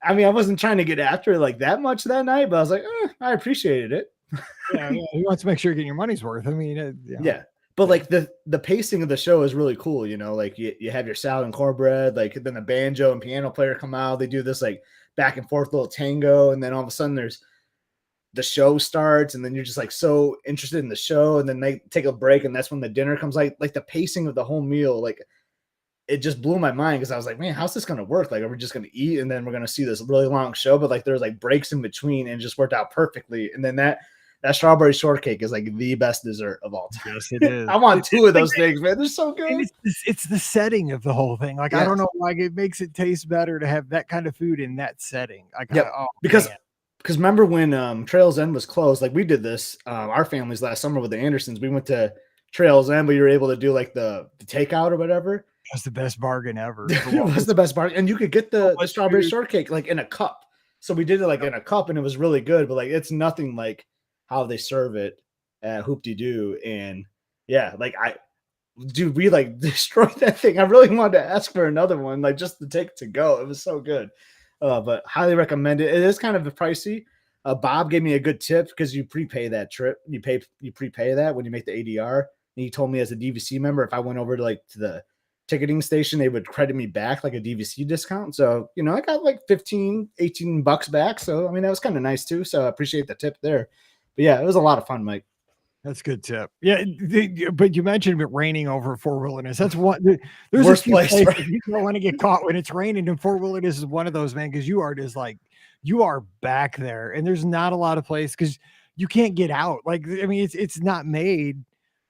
I mean, I wasn't trying to get after it like that much that night, but I was like, I appreciated it. Yeah, he wants to make sure you're getting your money's worth. I mean, yeah. But like the pacing of the show is really cool. Like you have your salad and cornbread, like then the banjo and piano player come out. They do this like back and forth little tango, and then all of a sudden the show starts, and then you're just like so interested in the show, and then they take a break, and that's when the dinner comes. Like the pacing of the whole meal, like it just blew my mind because I was like, man, how's this gonna work? Like, are we just gonna eat and then we're gonna see this really long show? But like there's like breaks in between, and it just worked out perfectly. And then that strawberry shortcake is like the best dessert of all time. Yes, it is. I want 2 of those things, man. They're so good. And it's the setting of the whole thing. Like, I don't know why it makes it taste better to have that kind of food in that setting. Because remember when Trails End was closed, like we did this, our families last summer with the Andersons, we went to Trails End, but you were able to do like the takeout or whatever. That's the best bargain ever. It was the best bargain. And you could get the strawberry shortcake like in a cup. So we did it like in a cup, and it was really good, but like it's nothing like how they serve it at Hoop-de-Doo. And yeah, like we like destroyed that thing. I really wanted to ask for another one, like just to take to go. It was so good. But highly recommend it. It is kind of pricey. Bob gave me a good tip because you prepay that trip. You prepay that when you make the ADR. And he told me as a DVC member, if I went over to ticketing station, they would credit me back like a DVC discount. So, you know, I got like 15, 18 bucks back. So, I mean, that was kind of nice too. So I appreciate the tip there. But yeah, it was a lot of fun, Mike. That's a good tip. Yeah, but you mentioned it raining over Fort Wilderness. That's one. There's Worst a few place, places right? you don't want to get caught when it's raining, and Fort Wilderness is one of those, man, because you are just like you are back there, and there's not a lot of place because you can't get out. Like, I mean, it's not made,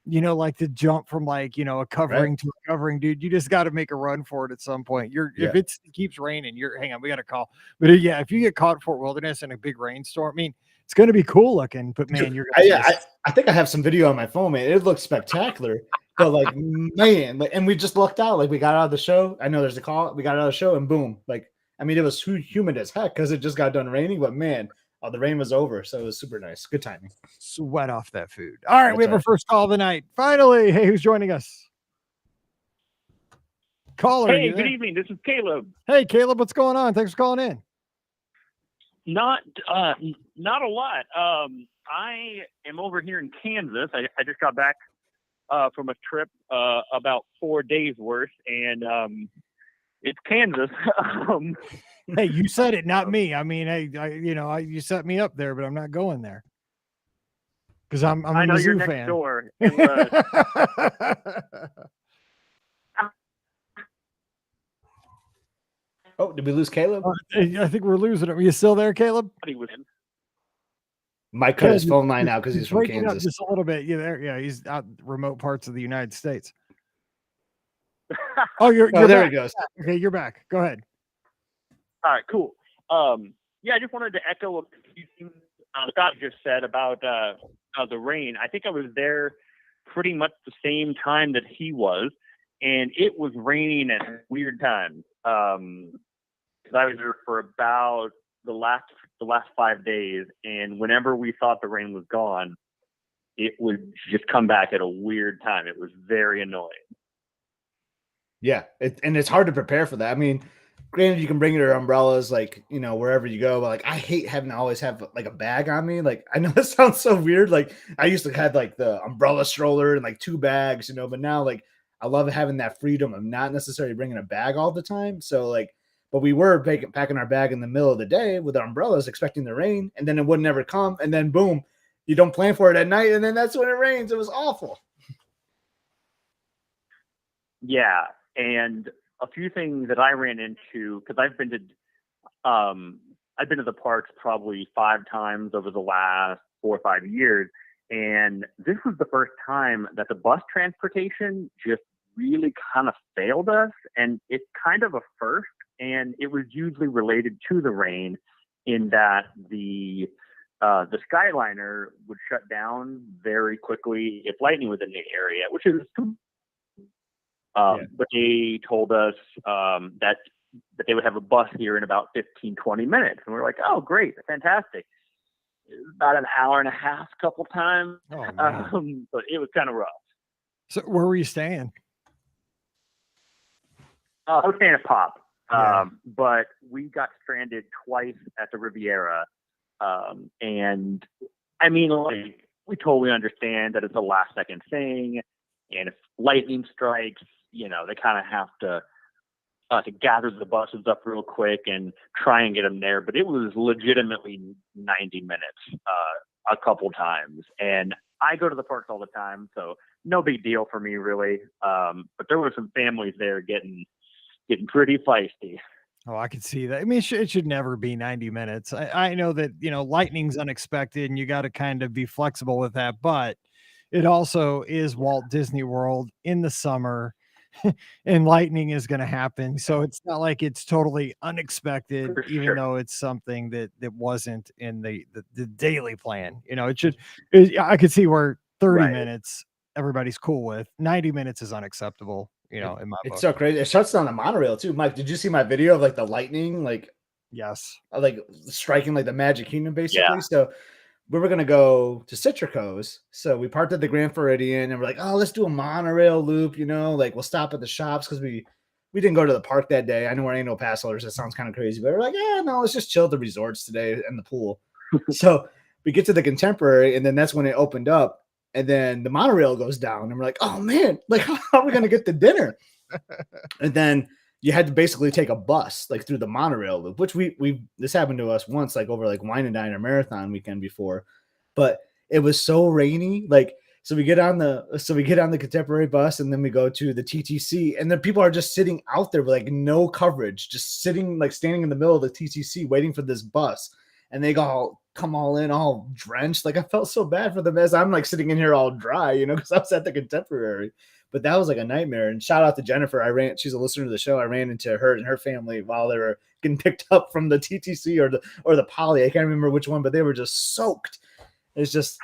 like to jump from like a Right. covering to a covering, dude. You just got to make a run for it at some point. Yeah. If it keeps raining, hang on, we got to call. But yeah, if you get caught in Fort Wilderness in a big rainstorm, I mean, it's going to be cool looking, but man, you're going to I think I have some video on my phone, man. It looks spectacular. But like, man, like, and we just looked out, like we got out of the show. I know there's a call. We got out of the show, and boom, like, I mean, it was humid as heck because it just got done raining. But man, the rain was over, so it was super nice. Good timing. Sweat off that food. All right, That's we have our first call of the night. Finally, hey, who's joining us? Caller. Hey, good evening. This is Caleb. Hey, Caleb, what's going on? Thanks for calling in. Not a lot. I am over here in Kansas. I just got back from a trip about 4 days worth, and it's Kansas. Hey, you said it, not me. I mean, you set me up there, but I'm not going there because I'm I know a Mizzou you're next fan. door. Oh, did we lose Caleb? I think we're losing him. Are you still there, Caleb? Mike cut his phone line out because he's from breaking Kansas. Up just a little bit. Yeah, he's out remote parts of the United States. Oh, you're there back. he goes. Okay, you're back. Go ahead. All right, cool. Yeah, I just wanted to echo a few things Scott just said about the rain. I think I was there pretty much the same time that he was, and it was raining at weird times. Because I was there for about the last 5 days, and whenever we thought the rain was gone, it would just come back at a weird time. It was very annoying. Yeah, and it's hard to prepare for that. I mean, granted, you can bring your umbrellas, like, wherever you go, but like, I hate having to always have like a bag on me. Like, I know it sounds so weird. Like, I used to have like the umbrella stroller and like 2 bags, but now like I love having that freedom of not necessarily bringing a bag all the time. So like, but we were packing our bag in the middle of the day with our umbrellas, expecting the rain, and then it would never come, and then boom, you don't plan for it at night, and then that's when it rains. It was awful. Yeah, and a few things that I ran into, because I've been to the parks probably 5 times over the last 4 or 5 years, and this was the first time that the bus transportation just really kind of failed us, and it's kind of a first, and it was usually related to the rain, in that the Skyliner would shut down very quickly if lightning was in the area, which is but they told us that they would have a bus here in about 15, 20 minutes. And we're like, oh, great, fantastic. It was about an hour and a half, a couple times. But it was kind of rough. So where were you staying? I was staying at Pop. But we got stranded twice at the Riviera. And I mean, like, we totally understand that it's a last second thing. And if lightning strikes, they kind of have to gather the buses up real quick and try and get them there. But it was legitimately 90 minutes a couple times. And I go to the parks all the time, so no big deal for me, really. But there were some families there getting pretty feisty. Oh, I could see that. I mean, it should never be 90 minutes. I know that, lightning's unexpected and you got to kind of be flexible with that, but it also is Walt Disney World in the summer and lightning is going to happen. So it's not like it's totally unexpected, even though it's something that wasn't in the daily plan. I could see where 30 minutes everybody's cool with. 90 minutes is unacceptable, in my book. It's so crazy. It shuts down the monorail too. Mike, did you see my video of like the lightning, yes, like striking like the Magic Kingdom, basically? Yeah. So we were gonna go to Citrico's, so we parked at the Grand Floridian, and we're like, oh, let's do a monorail loop. Like we'll stop at the shops because we didn't go to the park that day. I know we're annual pass holders. That sounds kind of crazy, but we're like, yeah, no, let's just chill at the resorts today and the pool. So we get to the Contemporary, and then that's when it opened up, and then the monorail goes down, and we're like, oh man, like how are we gonna get to dinner? And then you had to basically take a bus like through the monorail loop, which this happened to us once, like over like Wine and Diner Marathon weekend before, but it was so rainy. Like, so we get on the Contemporary bus, and then we go to the TTC, and then people are just sitting out there with like no coverage, just sitting like standing in the middle of the TTC waiting for this bus, and they come all in all drenched. Like, I felt so bad for them as I'm like sitting in here all dry, because I was at the Contemporary. But that was like a nightmare. And shout out to Jennifer. She's a listener to the show. I ran into her and her family while they were getting picked up from the TTC or the Poly. I can't remember which one, but they were just soaked. It's just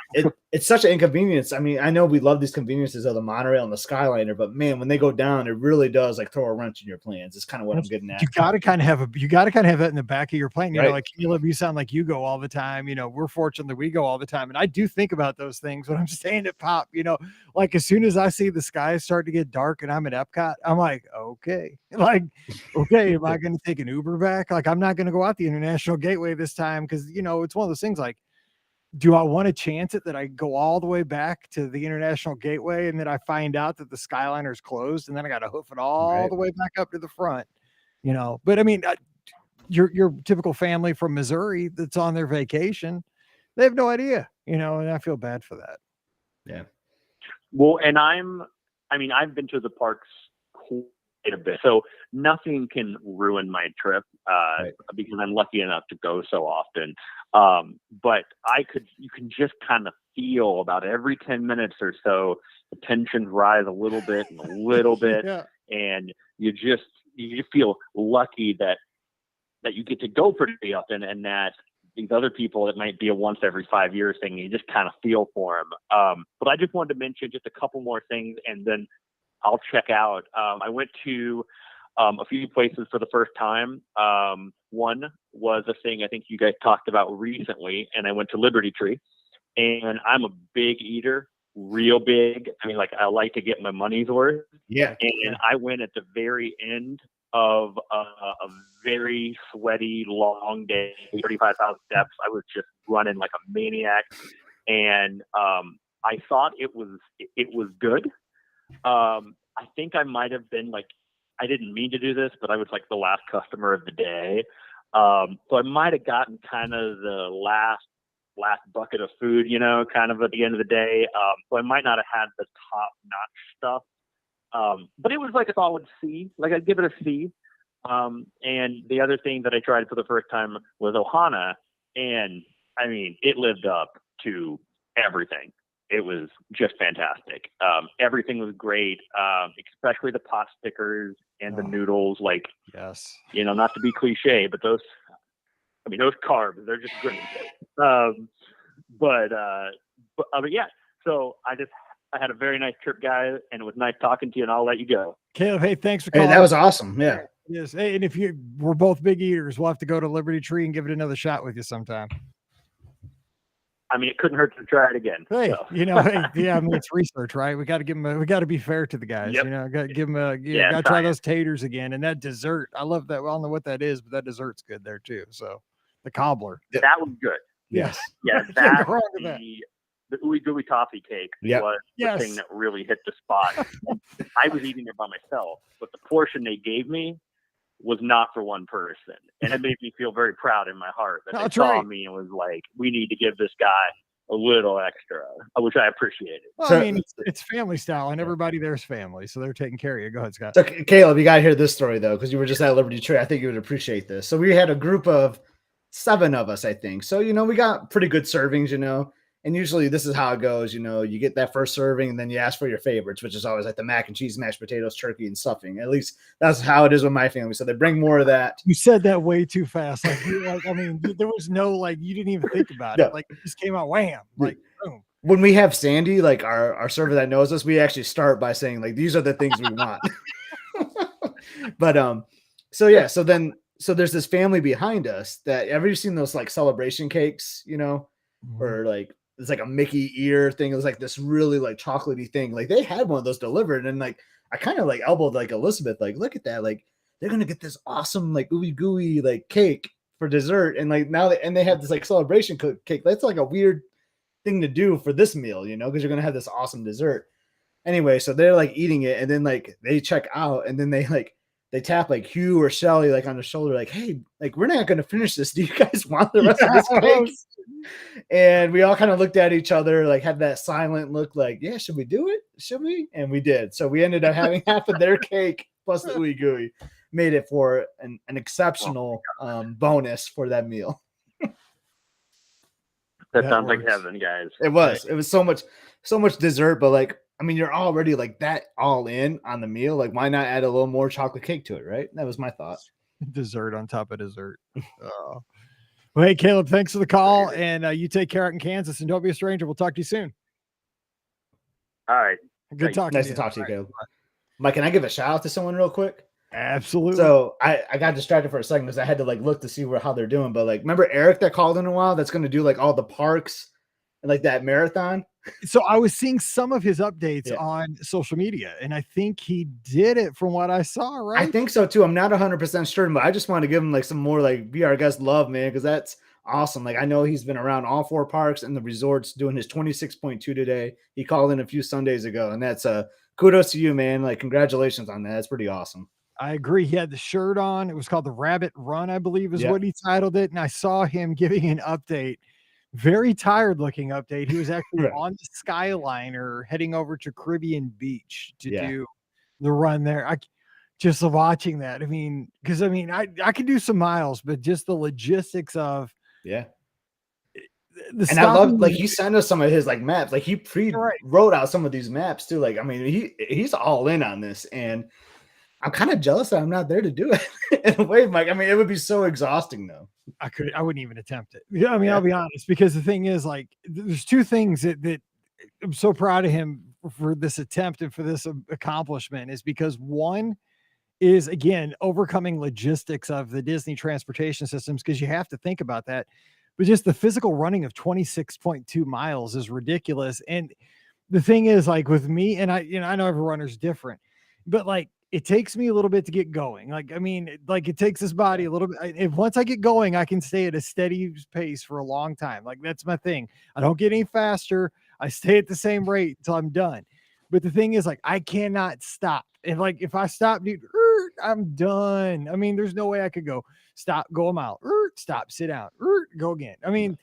it's such an inconvenience. I mean, I know we love these conveniences of the monorail and the Skyliner, but man, when they go down, it really does like throw a wrench in your plans. It's kind of what I'm getting at. You gotta kind of have that in the back of your plane. You Right. know, like Caleb, you sound like you go all the time. We're fortunate that we go all the time, and I do think about those things when I'm staying at Pop. Like as soon as I see the skies start to get dark and I'm at Epcot, I'm like, okay, am I going to take an Uber back? Like, I'm not going to go out the International Gateway this time because it's one of those things like, do I want to chance it that I go all the way back to the International Gateway and then I find out that the Skyliner is closed and then I got to hoof it all the way back up to the front, But I mean, your typical family from Missouri that's on their vacation, they have no idea, and I feel bad for that. Yeah. Well, and I've been to the parks quite a bit, so nothing can ruin my trip because I'm lucky enough to go so often. But you can just kind of feel about every 10 minutes or so, the tensions rise a little bit and a little bit. And you feel lucky that you get to go pretty often, and that these other people, it might be a once every 5 years thing. You just kind of feel for them. But I just wanted to mention just a couple more things, and then I'll check out. I went to a few places for the first time. One was a thing I think you guys talked about recently, and I went to Liberty Tree. And I'm a big eater, real big. I mean, like, I like to get my money's worth. Yeah. And I went at the very end of a very sweaty, long day, 35,000 steps. I was just running like a maniac, and I thought it was good. I think I might have been like, I didn't mean to do this, but I was like the last customer of the day. So I might have gotten kind of the last bucket of food, kind of at the end of the day. So I might not have had the top notch stuff. But it was like a solid C. Like, I'd give it a C. And the other thing that I tried for the first time was Ohana. And I mean, it lived up to everything. It was just fantastic. Everything was great, especially the pot stickers and the noodles. Like, yes, not to be cliche, but those carbs, they're just great. But yeah, so I had a very nice trip, guys, and it was nice talking to you, and I'll let you go. Caleb, hey, thanks for calling. Hey, that was awesome. Yeah. Yes. Hey, and if we're both big eaters, we'll have to go to Liberty Tree and give it another shot with you sometime. I mean, it couldn't hurt to try it again. Hey, so. I mean, it's research, right? We got to be fair to the guys. Yep. Got to give them got to try those taters again. And that dessert, I love that. Well, I don't know what that is, but that dessert's good there too. So the cobbler. That was good. Yes. Yeah. The ooey gooey toffee cake was the thing that really hit the spot. I was eating it by myself, but the portion they gave me was not for one person. And it made me feel very proud in my heart that they saw me and was like, we need to give this guy a little extra, which I appreciated. Well, I mean, it's family style, and everybody there's family, so they're taking care of you. Go ahead, Scott. So, Caleb, you got to hear this story, though, because you were just at Liberty Tree. I think you would appreciate this. So we had a group of 7 of us, I think. So, we got pretty good servings, and usually this is how it goes. You get that first serving, and then you ask for your favorites, which is always like the mac and cheese, mashed potatoes, turkey, and stuffing. At least that's how it is with my family. So they bring more of that. You said that way too fast. Like, I mean, there was no, like, you didn't even think about it. Like, it just came out, wham, like, boom. When we have Sandy, like our server that knows us, we actually start by saying, like, these are the things we want. But so there's this family behind us that, ever seen those like celebration cakes, or like it's like a Mickey ear thing. It was like this really like chocolatey thing. Like, they had one of those delivered, and like I kind of like elbowed like Elizabeth, like, look at that, like they're gonna get this awesome like ooey gooey like cake for dessert, and like now they have this like celebration cake. That's like a weird thing to do for this meal, because you're gonna have this awesome dessert. Anyway, so they're like eating it, and then like they check out, and then they tap like Hugh or Shelly like on the shoulder, like, hey, like we're not gonna finish this. Do you guys want the rest of this cake? And we all kind of looked at each other, like had that silent look, like, yeah, should we do it? Should we? And we did. So we ended up having half of their cake plus the ooey gooey. Made it for an exceptional bonus for that meal. That sounds like heaven, guys. It was. It was so much dessert, but like, I mean, you're already like that all in on the meal. Like, why not add a little more chocolate cake to it, right? That was my thought. Dessert on top of dessert. Well, hey, Caleb, thanks for the call, and you take care out in Kansas, and don't be a stranger. We'll talk to you soon. All right. Good talking. Nice to talk to you, Caleb. Mike, can I give a shout out to someone real quick? Absolutely. So I got distracted for a second because I had to like look to see how they're doing. But like, remember Eric that called in a while? That's going to do like all the parks and like that marathon. So I was seeing some of his updates on social media, and I think he did it from what I saw, right? I think so too. I'm not 100% sure, but I just want to give him like some more like be our guest love, man, because that's awesome. Like I know he's been around all 4 parks and the resorts doing his 26.2 today. He called in a few Sundays ago, and that's kudos to you, man. Like congratulations on that. That's pretty awesome. I agree. He had the shirt on. It was called the Rabbit Run, I believe is what he titled it. And I saw him giving an update, very tired looking update. He was actually on the Skyliner heading over to Caribbean Beach to do the run there. I just watching that. I mean, because I mean, I could do some miles, but just the logistics of and I love like he sent us some of his like maps. Like he wrote out some of these maps too. Like I mean, he's all in on this, and I'm kind of jealous that I'm not there to do it in a way, Mike. I mean, it would be so exhausting though. I wouldn't even attempt it. Yeah, I mean, I'll be honest, because the thing is, like, there's 2 things that I'm so proud of him for this attempt and for this accomplishment is because one is again overcoming logistics of the Disney transportation systems, because you have to think about that. But just the physical running of 26.2 miles is ridiculous. And the thing is, like with me, and I know every runner's different, but like it takes me a little bit to get going. Like, I mean, like it takes this body a little bit. If once I get going, I can stay at a steady pace for a long time. Like that's my thing. I don't get any faster. I stay at the same rate until I'm done. But the thing is, like, I cannot stop. And like, if I stop, dude, I'm done. I mean, there's no way I could go stop, go a mile, stop, sit down, go again. I mean,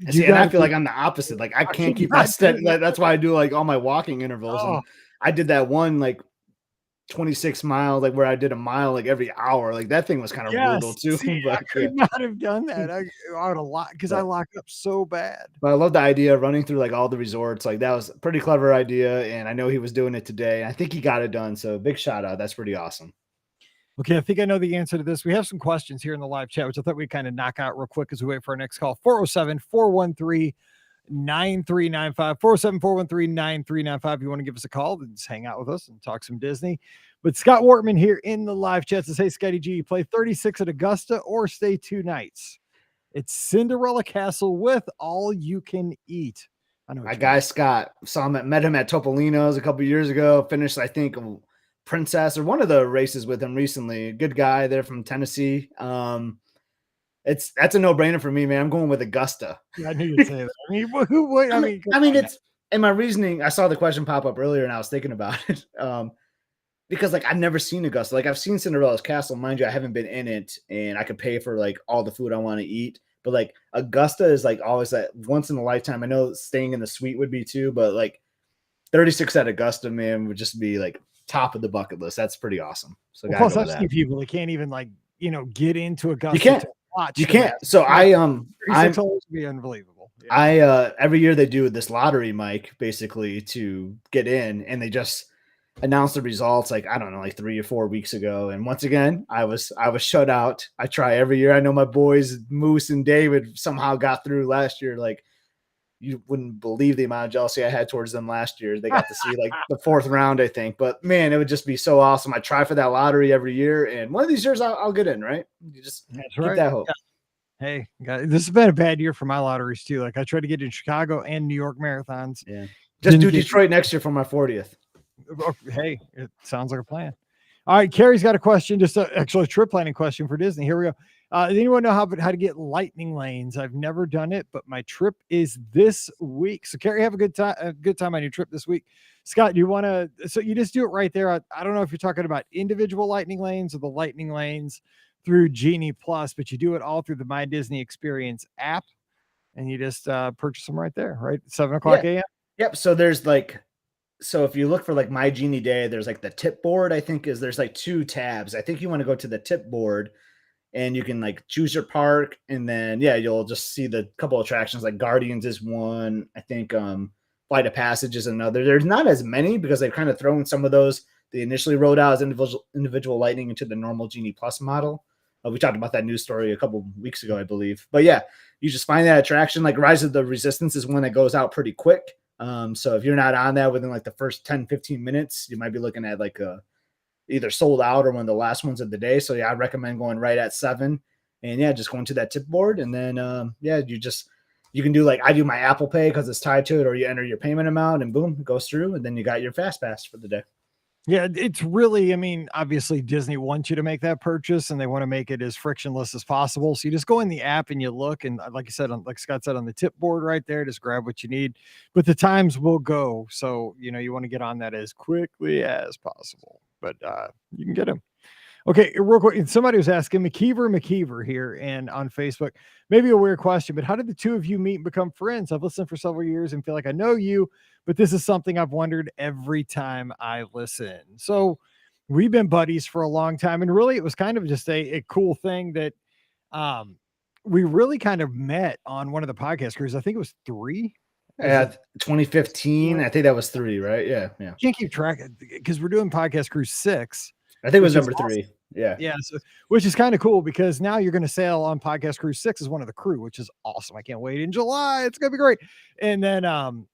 and I feel like I'm the opposite. Like I can't keep my steady. That's why I do like all my walking intervals. And I did that one like 26 miles, like where I did a mile like every hour. Like that thing was kind of brutal too. But I could not have done that. I would have locked because I locked up so bad. But I love the idea of running through like all the resorts. Like that was a pretty clever idea, and I know he was doing it today. I think he got it done. So big shout out. That's pretty awesome. Okay, I think I know the answer to this. We have some questions here in the live chat, which I thought we'd kind of knock out real quick as we wait for our next call. 407-413-9395. 407-413-9395. If you want to give us a call, then just hang out with us and talk some Disney. But Scott Wortman here in the live chat says, hey, Scotty G, play 36 at Augusta or stay 2 nights. It's Cinderella Castle with all you can eat. I know my guy Scott, met him at Topolino's a couple years ago. Finished, I think, Princess or one of the races with him recently. Good guy there from Tennessee. That's a no-brainer for me, man. I'm going with Augusta. Yeah, I knew you'd say that. I mean, who would? I mean, it's in my reasoning. I saw the question pop up earlier, and I was thinking about it. Because like I've never seen Augusta. Like I've seen Cinderella's Castle, mind you, I haven't been in it, and I could pay for like all the food I want to eat. But like Augusta is like always that once in a lifetime. I know staying in the suite would be too, but like 36 at Augusta, man, would just be like top of the bucket list. That's pretty awesome. So plus I've seen people that can't even like get into Augusta. You can't. So I'm be unbelievable. Yeah. Every year they do this lottery, Mike, basically to get in, and they just announced the results like I don't know, like 3 or 4 weeks ago. And once again, I was shut out. I try every year. I know my boys Moose and David somehow got through last year. Like you wouldn't believe the amount of jealousy I had towards them last year. They got to see like the 4th round, I think. But man, it would just be so awesome. I try for that lottery every year, and one of these years I'll get in, right? You just keep that hope. Yeah. Hey, guys, this has been a bad year for my lotteries too. Like I tried to get in Chicago and New York marathons. Yeah, just do Detroit next year for my 40th. Hey, it sounds like a plan. All right, Carrie's got a question, just actually a trip planning question for Disney. Here we go. Does anyone know how to get lightning lanes? I've never done it, but my trip is this week. So Carrie, have a good time on your trip this week. Scott, do you want to? So you just do it right there. I don't know if you're talking about individual lightning lanes or the lightning lanes through Genie Plus, but you do it all through the My Disney Experience app, and you just purchase them right there, right? 7:00 a.m. Yep. So there's like, so if you look for like My Genie Day, there's like the tip board. I think there's like 2 tabs. I think you want to go to the tip board, and you can like choose your park, and then you'll just see the couple attractions. Like Guardians is one. I think Flight of Passage is another. There's not as many because they've kind of thrown some of those they initially wrote out as individual lightning into the normal Genie Plus model. We talked about that news story a couple weeks ago, I believe. But yeah, you just find that attraction. Like Rise of the Resistance is one that goes out pretty quick. So if you're not on that within like the first 10, 15 minutes, you might be looking at like either sold out or one of the last ones of the day. So yeah, I recommend going right at 7, and just going to that tip board. And then, you can do like, I do my Apple Pay cause it's tied to it, or you enter your payment amount and boom, it goes through. And then you got your fast pass for the day. Yeah, it's really, I mean, obviously Disney wants you to make that purchase and they want to make it as frictionless as possible. So you just go in the app and you look, and like you said, like Scott said, on the tip board right there, just grab what you need, but the times will go. So, you want to get on that as quickly as possible, but you can get them. Okay, real quick. Somebody was asking McKeever here and on Facebook, maybe a weird question, but how did the two of you meet and become friends? I've listened for several years and feel like I know you, but this is something I've wondered every time I listen. So we've been buddies for a long time, and really it was kind of just a cool thing that we really kind of met on one of the podcast cruises. I think it was 3. 2015. I think that was 3, right? Yeah. Can't keep track because we're doing podcast cruise 6. I think it was number 3. Awesome. Yeah. So, which is kind of cool because now you're going to sail on podcast cruise 6 as one of the crew, which is awesome. I can't wait in July. It's going to be great. And then,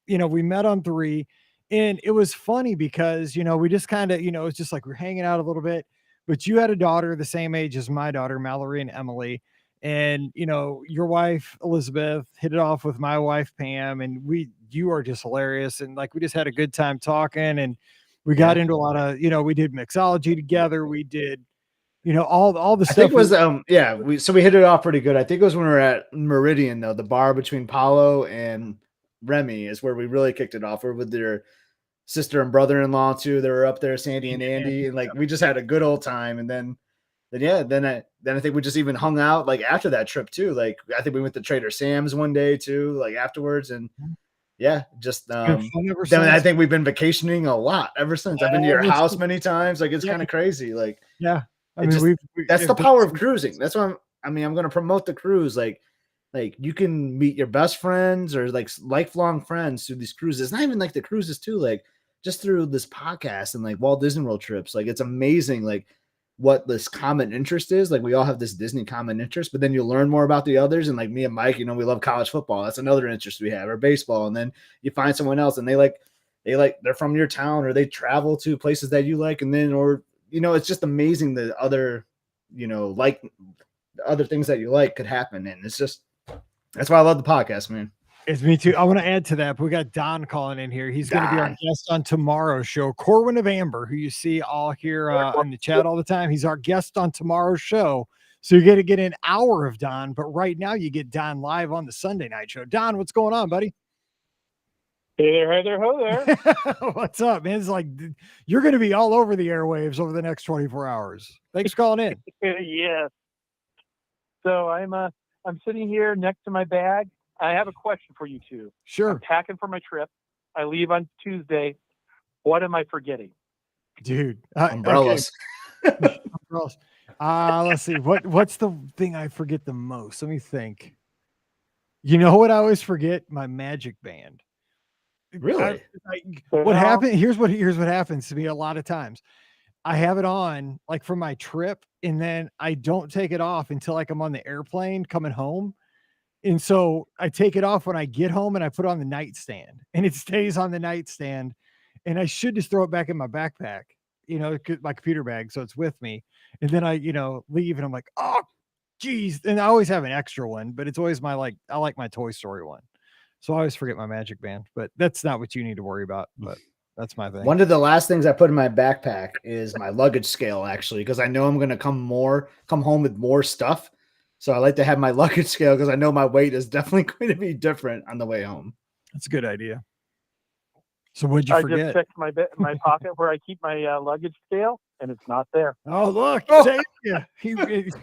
we met on 3, and it was funny because, we just kind of, it's just like we're hanging out a little bit, but you had a daughter the same age as my daughter, Mallory and Emily. And, your wife, Elizabeth, hit it off with my wife, Pam, and you are just hilarious. And like, we just had a good time talking, and we got into a lot of, we did mixology together. We did, all the stuff. I think it was, we hit it off pretty good. I think it was when we were at Meridian, though, the bar between Paulo and Remy is where we really kicked it off. We're with their sister and brother-in-law too. They were up there, Sandy and Andy, and like, we just had a good old time. And then I think we just even hung out like after that trip too. Like, I think we went to Trader Sam's one day too, like afterwards. And just then I think we've been vacationing a lot ever since. I've been to your house many times. Like, it's kind of crazy. Like, I mean, that's the power of cruising. That's why I'm going to promote the cruise. Like you can meet your best friends or like lifelong friends through these cruises. It's not even like the cruises too, like just through this podcast and like Walt Disney World trips. Like, it's amazing. Like, what this common interest is. Like, we all have this Disney common interest, but then you learn more about the others. And like me and Mike, we love college football. That's another interest we have, or baseball. And then you find someone else and they're from your town, or they travel to places that you like. And then, it's just amazing that other, like the other things that you like could happen. And it's just, that's why I love the podcast, man. It's me too. I want to add to that, but we got Don calling in here. He's going to be our guest on tomorrow's show. Corwin of Amber, who you see all here in the chat all the time. He's our guest on tomorrow's show. So you're going to get an hour of Don, but right now you get Don live on the Sunday night show. Don, what's going on, buddy? Hey there, ho there. What's up, man? It's like you're going to be all over the airwaves over the next 24 hours. Thanks for calling in. Yes. So I'm sitting here next to my bag. I have a question for you two. Sure. I'm packing for my trip. I leave on Tuesday. What am I forgetting? Dude. Umbrellas. Okay. Umbrellas. Let's see. What's the thing I forget the most? Let me think. You know what I always forget? My magic band. Really? What happened? Here's what happens to me a lot of times. I have it on like for my trip, and then I don't take it off until like I'm on the airplane coming home. And so I take it off when I get home, and I put it on the nightstand, and it stays on the nightstand. And I should just throw it back in my backpack, my computer bag. So it's with me. And then I, leave, and I'm like, oh, geez. And I always have an extra one, but it's always I like my Toy Story one. So I always forget my magic band, but that's not what you need to worry about. But that's my thing. One of the last things I put in my backpack is my luggage scale, actually, because I know I'm going to come home with more stuff. So I like to have my luggage scale because I know my weight is definitely going to be different on the way home. That's a good idea. So what'd you I forget? just checked my pocket where I keep my luggage scale, and it's not there. Oh, look, saved you. He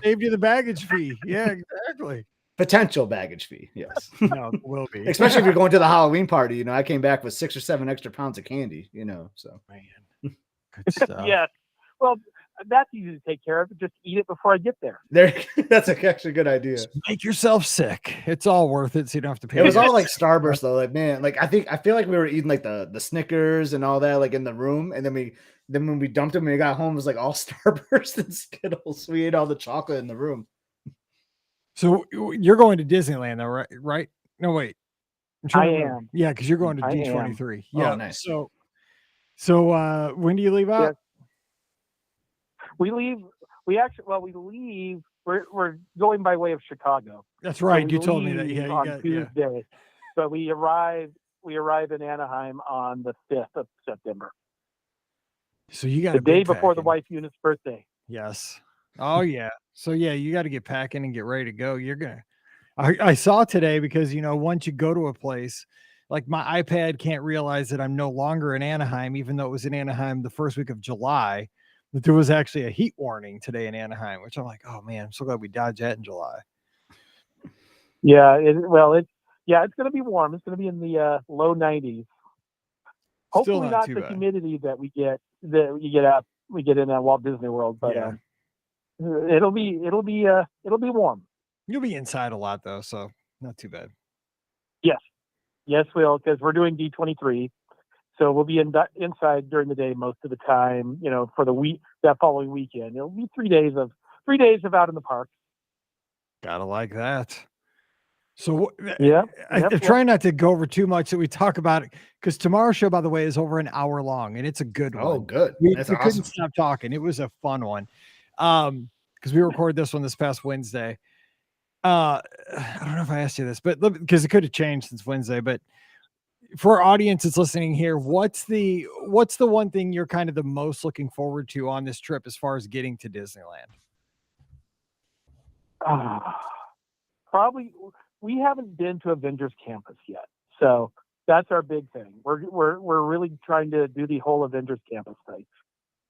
saved you the baggage fee. Yeah, exactly. Potential baggage fee, yes. No, it will be. Especially if you're going to the Halloween party. You know, I came back with 6 or 7 extra pounds of candy. You know, so Man, good stuff. Yes. Well, that's easy to take care of. Just eat it before I get there. there. That's actually a good idea. Just make yourself sick. It's all worth it, so you don't have to pay. It was the all like extra. Starburst though. Like man, like I feel like we were eating like the Snickers and all that like in the room, and then when we dumped them and we got home, it was like all Starburst and Skittles. We ate all the chocolate in the room. So you're going to Disneyland, though, right? No, wait. I'm trying I to remember. am. Yeah, because you're going to I am. D23. Oh, Yeah, nice. So when do you leave out? Yes. We leave. We leave. We're going by way of Chicago. That's So right. we You told me that. leave Yeah, you on got. Tuesday. Yeah. But we arrive in Anaheim on the 5th of September, So you got the a day big before the packing. wife unit's birthday. Yes. Oh yeah. So yeah, you got to get packing and get ready to go. You're gonna. I saw today because once you go to a place, like my iPad can't realize that I'm no longer in Anaheim, even though it was in Anaheim the first week of July. That there was actually a heat warning today in Anaheim, which I'm like, oh man, I'm so glad we dodged that in July. Yeah. It's going to be warm. It's going to be in the low 90s. Still Hopefully not too the bad. humidity that we get in Walt Disney World, but Yeah. it'll be warm. You'll be inside a lot though, so not too bad. Yes, we'll, because we're doing D23, so we'll be inside during the day most of the time. For that following weekend, it'll be 3 days of out in the park. Gotta like that. So Yeah, I'm trying not to go over too much that we talk about it because tomorrow's show, by the way, is over an hour long and it's a good one. Oh, good. We That's couldn't awesome. stop talking. It was a fun one. Because we recorded this one this past Wednesday. I don't know if I asked you this, but because it could have changed since Wednesday, but for our audience that's listening here, what's the one thing you're kind of the most looking forward to on this trip as far as getting to Disneyland? Probably we haven't been to Avengers Campus yet, so that's our big thing. We're really trying to do the whole Avengers Campus thing,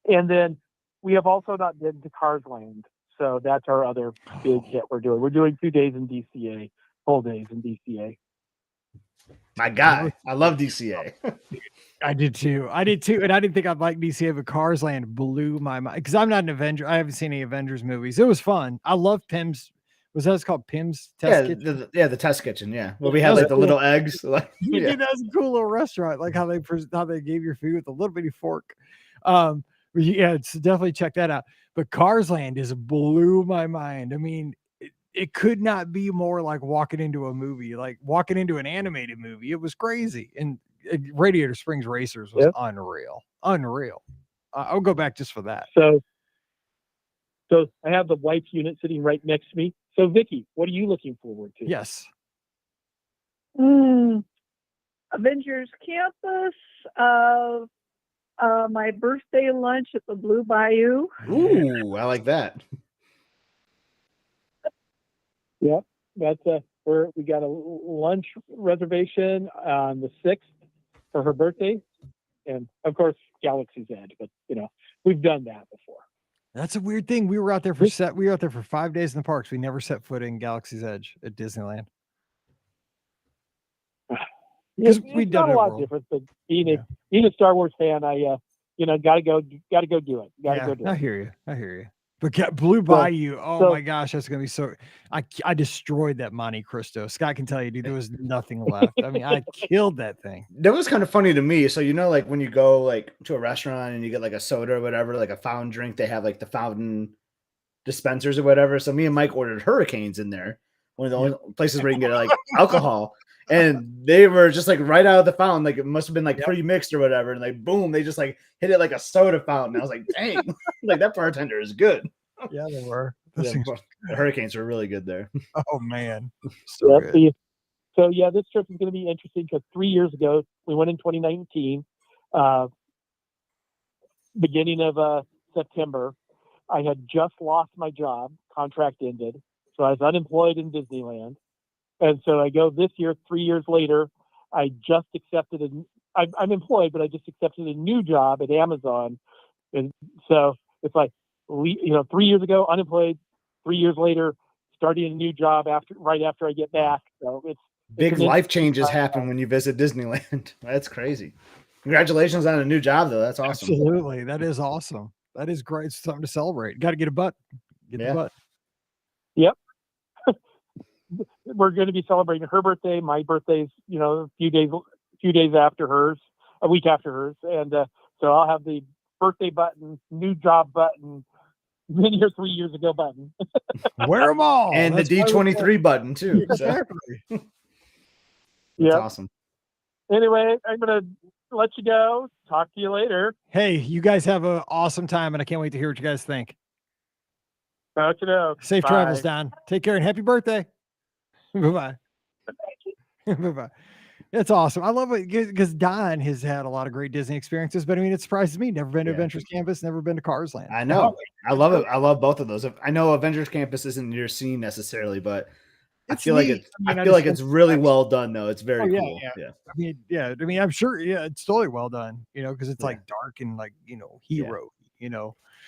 and then we have also not been to Cars Land, so that's our other big hit. We're doing 2 days in DCA, full days in DCA. My guy, I love DCA. I did too. And I didn't think I'd like DCA, but Cars Land blew my mind because I'm not an Avenger. I haven't seen any Avengers movies. It was fun. I love Pim's. Was that called Pim's Test Kitchen? The test kitchen. Yeah, where we had like the little eggs. Like, yeah. Dude, that's a cool little restaurant. Like how they gave your food with a little bitty fork. Yeah, it's definitely check that out. But Cars Land blew my mind. I mean, it could not be more like walking into a movie, like walking into an animated movie. It was crazy. And Radiator Springs Racers was unreal. I'll go back just for that. So I have the wife unit sitting right next to me. So Vicky, what are you looking forward to? Yes. Avengers Campus, my birthday lunch at the Blue Bayou. Ooh, I like that. Yep, that's we got a lunch reservation on the 6th for her birthday, and of course Galaxy's Edge. But we've done that before. That's a weird thing. We were out there for 5 days in the parks. We never set foot in Galaxy's Edge at Disneyland. It's not a lot different, but being a Star Wars fan, I gotta go do it. Go do it. I hear you. But Blue Bayou, my gosh, that's gonna be so. I destroyed that Monte Cristo. Scott can tell you, dude, there was nothing left. I mean, I killed that thing. That was kind of funny to me. So like when you go like to a restaurant and you get like a soda or whatever, like a fountain drink, they have like the fountain dispensers or whatever. So me and Mike ordered Hurricanes in there, one of the only places where you can get like alcohol. And they were just like right out of the fountain, like it must have been like pre-mixed or whatever, and like boom, they just like hit it like a soda fountain. I was like, dang, like that bartender is good. Yeah, they were. The Hurricanes were really good there. Oh man. So this trip is going to be interesting because 3 years ago we went in 2019, beginning of September. I had just lost my job, contract ended, So I was unemployed in Disneyland. And so I go this year, 3 years later, I just accepted I'm employed, but I just accepted a new job at Amazon. And so it's like, 3 years ago, unemployed, 3 years later, starting a new job right after I get back. So it's big life changes happen when you visit Disneyland. That's crazy. Congratulations on a new job, though. That's awesome. Absolutely. That is awesome. That is great. It's something to celebrate. Got to get a butt. Get the butt. Yep. We're going to be celebrating her birthday. My birthday's, a few days after hers, a week after hers. And so I'll have the birthday button, new job button, been here 3 years ago button. Wear them all. And That's the D23 button, too. Exactly. So. That's awesome. Anyway, I'm going to let you go. Talk to you later. Hey, you guys have an awesome time, and I can't wait to hear what you guys think. Safe travels, Don. Take care, and happy birthday. Bye-bye. Bye-bye. It's awesome. I love it because Don has had a lot of great Disney experiences, but I mean, it surprises me. Never been to Adventures Campus, never been to Cars Land. I know. I love it. I love both of those. I know Avengers Campus isn't your scene necessarily, but I feel like it's really well done, though. It's very cool. Yeah. I mean, I'm sure. Yeah, it's totally well done. Because it's like dark and like hero.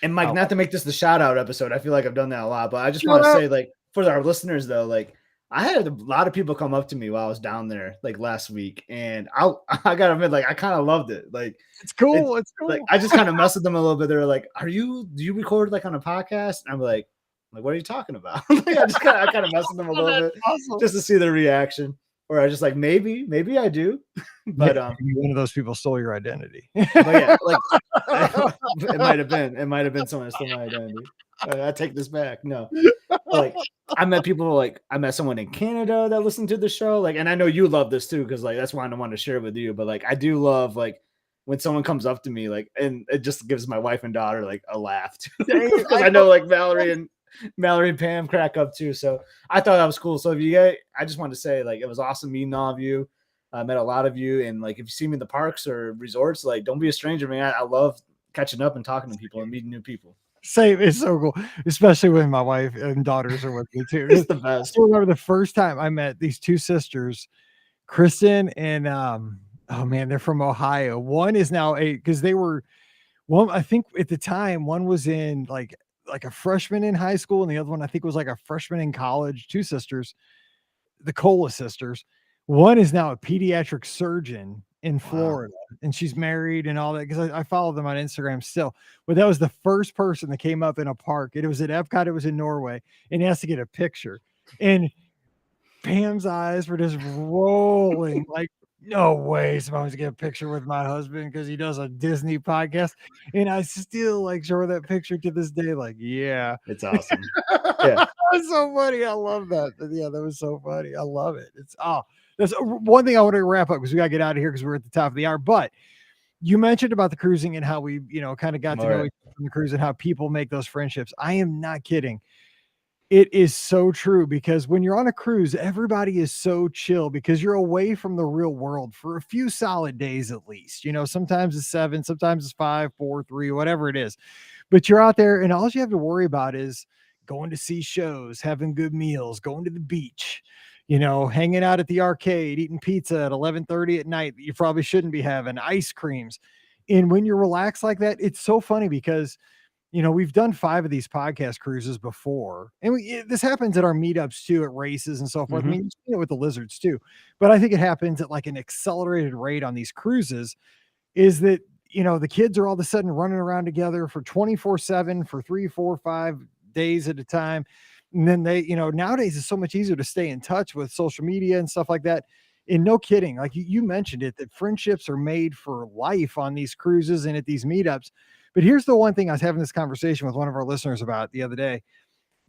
And Mike, not to make this the shout out episode, I feel like I've done that a lot, but I just want to say, like, for our listeners though, like, I had a lot of people come up to me while I was down there, like last week, and I gotta admit, like, I kind of loved it. Like, it's cool. It's cool. Like, I just kind of messed with them a little bit. They were like, do you record like on a podcast? And I'm like, what are you talking about? Like, I kind of messed with them a little bit just to see their reaction. Or I just like, maybe I do, but one of those people stole your identity. But yeah, like it might have been someone that stole my identity. I take this back. No, like I met someone in Canada that listened to the show. Like, and I know you love this too, because like that's why I want to share it with you. But like, I do love like when someone comes up to me, like, and it just gives my wife and daughter like a laugh too, because I know like Mallory and Pam crack up too. So I thought that was cool. So if you guys, I just wanted to say, like, it was awesome meeting all of you. I met a lot of you, and like if you see me in the parks or resorts, like don't be a stranger, man. I love catching up and talking to people and meeting new people. Same. It's so cool, especially when my wife and daughters are with me too. It's the best. I remember the first time I met these two sisters, Kristen and oh man, they're from Ohio. One is now because they were one. I think at the time one was in like a freshman in high school, and the other one I think was like a freshman in college. Two sisters, the Cola sisters. One is now a pediatric surgeon in Florida, and she's married and all that, because I follow them on Instagram still. But that was the first person that came up in a park. It was at Epcot. It was in Norway, and he has to get a picture. And Pam's eyes were just rolling like, no way someone's get a picture with my husband because he does a Disney podcast. And I still like show that picture to this day. Like, yeah, it's awesome. Yeah, that's so funny. I love that. Yeah, that was so funny. I love it. That's one thing I want to wrap up because we got to get out of here because we're at the top of the hour. But you mentioned about the cruising and how we, kind of got to know each other from the cruise and how people make those friendships. I am not kidding. It is so true, because when you're on a cruise, everybody is so chill because you're away from the real world for a few solid days at least. Sometimes it's 7, sometimes it's 5, 4, 3, whatever it is. But you're out there and all you have to worry about is going to see shows, having good meals, going to the beach, hanging out at the arcade, eating pizza at 11:30 at night that you probably shouldn't be having, ice creams. And when you're relaxed like that, it's so funny because we've done 5 of these podcast cruises before, and this happens at our meetups too, at races and so forth. Mm-hmm. I mean, you've seen it with the lizards too, but I think it happens at like an accelerated rate on these cruises. Is that the kids are all of a sudden running around together for 24/7 for 3, 4, 5 days at a time, and then they, nowadays it's so much easier to stay in touch with social media and stuff like that. And no kidding, like you mentioned it, that friendships are made for life on these cruises and at these meetups. But here's the one thing I was having this conversation with one of our listeners about the other day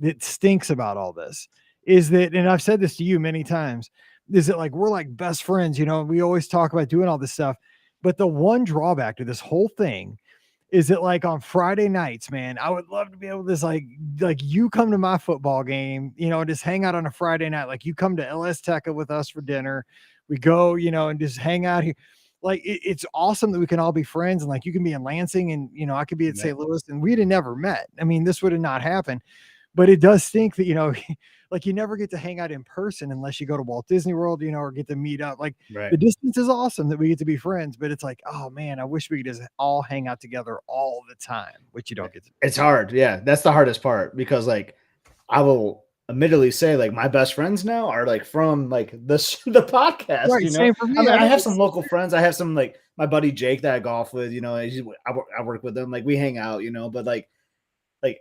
that stinks about all this is that, and I've said this to you many times, is that like, we're like best friends, we always talk about doing all this stuff. But the one drawback to this whole thing is that like on Friday nights, man, I would love to be able to like you come to my football game, just hang out on a Friday night. Like you come to LS Teca with us for dinner. We go, and just hang out here. Like it's awesome that we can all be friends, and like you can be in Lansing and I could be at St. Louis, and we'd have never met. I mean, this would have not happened. but it does stink that, like you never get to hang out in person unless you go to Walt Disney World, or get to meet up. Like Right. the distance is awesome that we get to be friends, but it's like, oh man, I wish we could just all hang out together all the time, which you don't get to. It's hard. Yeah. That's the hardest part because like I will admittedly say like my best friends now are like from like the podcast, Right, same for me. I mean, I know have it's- some local friends. I have some like my buddy Jake that I golf with, I work with him. Like we hang out, but like,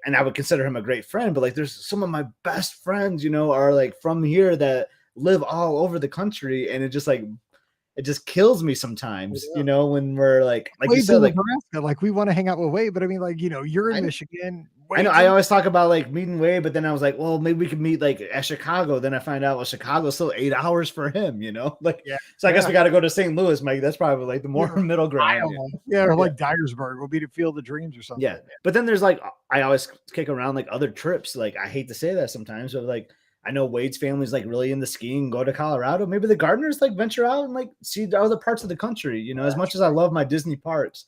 and I would consider him a great friend, but like there's some of my best friends, are like from here that live all over the country. And it just kills me sometimes, when we're like you Wade's said, in like, Nebraska. Like we want to hang out with Wade, but I mean, like, you're in I know. Michigan. I know Wade's I in- always talk about like meeting Wade, but then I was like, well, maybe we could meet like at Chicago. Then I find out, well, Chicago's still 8 hours for him, like, Yeah. so I guess Yeah. we got to go to St. Louis, Mike. That's probably like the more middle ground. Iowa. Yeah, or like Dyersburg. We'll be to Field of Dreams or something. Yeah. But then there's like, I always kick around like other trips. Like, I hate to say that sometimes, but like, I know Wade's family's like really into skiing, go to Colorado. Maybe the Gardners like venture out and like see other parts of the country. As much as I love my Disney parks,